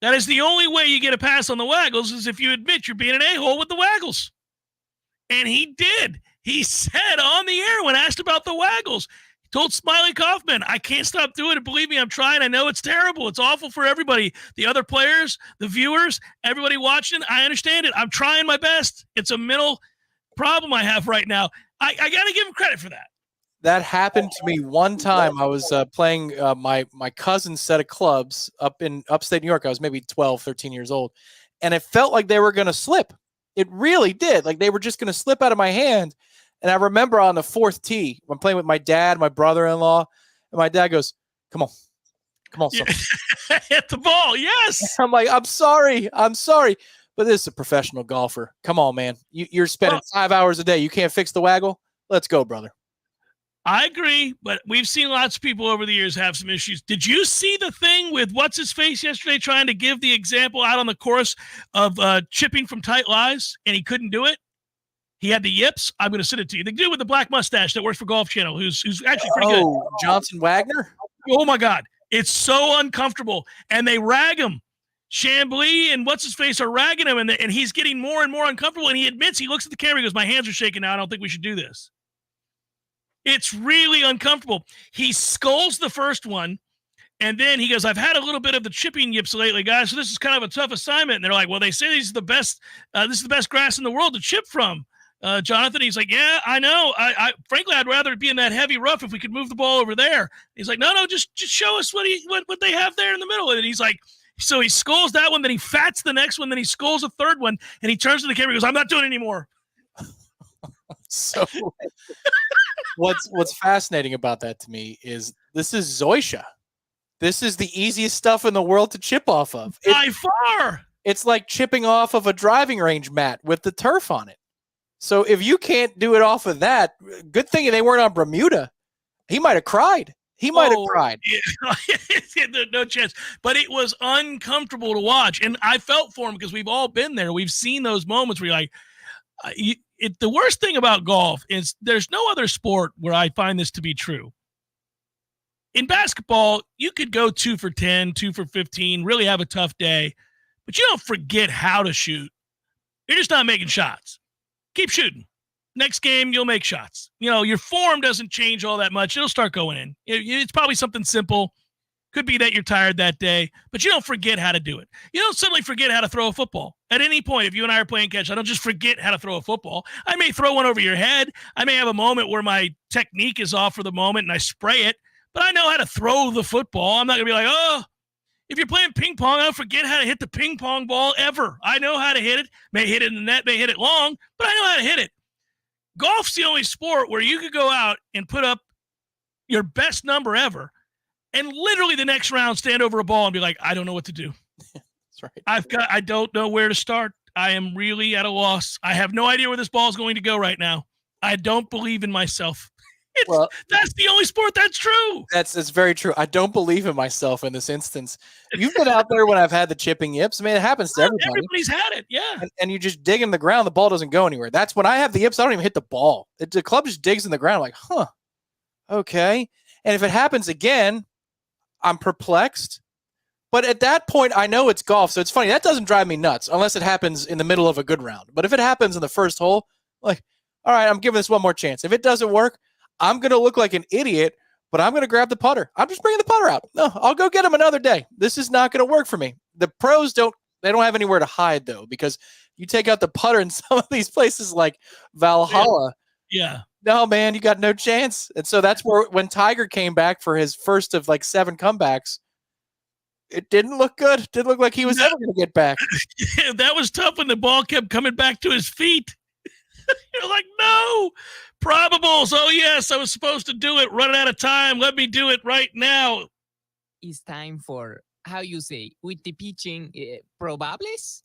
That is the only way you get a pass on the waggles is if you admit you're being an a-hole with the waggles. And he did. He said on the air when asked about the waggles, told Smiley Kaufman, I can't stop doing it. Believe me, I'm trying. I know it's terrible. It's awful for everybody. The other players, the viewers, everybody watching. I understand it. I'm trying my best. It's a mental problem I have right now. I got to give him credit for that. That happened to me one time. I was playing my cousin's set of clubs up in upstate New York. I was maybe 12, 13 years old. And it felt like they were going to slip. It really did. Like they were just going to slip out of my hand. And I remember on the fourth tee, I'm playing with my dad, my brother-in-law, and my dad goes, come on, son. Hit the ball, yes. I'm like, I'm sorry. But this is a professional golfer. Come on, man. You're spending 5 hours a day. You can't fix the waggle? Let's go, brother. I agree, but we've seen lots of people over the years have some issues. Did you see the thing with what's-his-face yesterday trying to give the example out on the course of chipping from tight lies, and he couldn't do it? He had the yips. I'm going to send it to you. The dude with the black mustache that works for Golf Channel, who's actually pretty good. Johnson Wagner? Oh, my God. It's so uncomfortable, and they rag him. Chambly and what's-his-face are ragging him, and he's getting more and more uncomfortable, and he admits, he looks at the camera, he goes, my hands are shaking now. I don't think we should do this. It's really uncomfortable. He skulls the first one, and then he goes, I've had a little bit of the chipping yips lately, guys, so this is kind of a tough assignment. And they're like, well, they say this is the best grass in the world to chip from, Jonathan. He's like, yeah, I know. I frankly, I'd rather be in that heavy rough if we could move the ball over there. He's like, no, just show us what they have there in the middle. And he's like, so he skulls that one, then he fats the next one, then he skulls a third one, and he turns to the camera and goes, I'm not doing it anymore. So what's fascinating about that to me is this is Zoysia. This is the easiest stuff in the world to chip off of. By far. It's like chipping off of a driving range mat with the turf on it. So if you can't do it off of that, good thing they weren't on Bermuda. He might have cried. Yeah, no chance. But it was uncomfortable to watch. And I felt for him because we've all been there. We've seen those moments where you're like, the worst thing about golf is there's no other sport where I find this to be true. In basketball, you could go 2 for 10, 2 for 15, really have a tough day, but you don't forget how to shoot. You're just not making shots. Keep shooting. Next game, you'll make shots. Your form doesn't change all that much. It'll start going in. It's probably something simple. Could be that you're tired that day, but you don't forget how to do it. You don't suddenly forget how to throw a football. At any point, if you and I are playing catch, I don't just forget how to throw a football. I may throw one over your head. I may have a moment where my technique is off for the moment and I spray it, but I know how to throw the football. I'm not going to be like, oh, if you're playing ping pong, I don't forget how to hit the ping pong ball ever. I know how to hit it. May hit it in the net, may hit it long, but I know how to hit it. Golf's the only sport where you could go out and put up your best number ever and literally the next round stand over a ball and be like, I don't know what to do. That's right. I don't know where to start. I am really at a loss. I have no idea where this ball is going to go right now. I don't believe in myself. That's the only sport that's true. That's very true. I don't believe in myself in this instance. You've been out there when I've had the chipping yips. I mean, it happens to everybody. Everybody's had it, yeah. And you just dig in the ground, the ball doesn't go anywhere. That's when I have the yips, I don't even hit the ball. The club just digs in the ground. I'm like, huh, okay. And if it happens again, I'm perplexed. But at that point, I know it's golf, so it's funny. That doesn't drive me nuts unless it happens in the middle of a good round. But if it happens in the first hole, like, all right, I'm giving this one more chance. If it doesn't work, I'm going to look like an idiot, but I'm going to grab the putter. I'm just bringing the putter out. No, I'll go get him another day. This is not going to work for me. The pros don't have anywhere to hide, though, because you take out the putter in some of these places like Valhalla. Yeah. No, man, you got no chance. And so that's where when Tiger came back for his first of like 7 comebacks, it didn't look good. It didn't look like he was ever going to get back. That was tough when the ball kept coming back to his feet. You're like, no. Probables. Oh, yes, I was supposed to do it. Running out of time. Let me do it right now. It's time for, how you say, with the pitching, probables?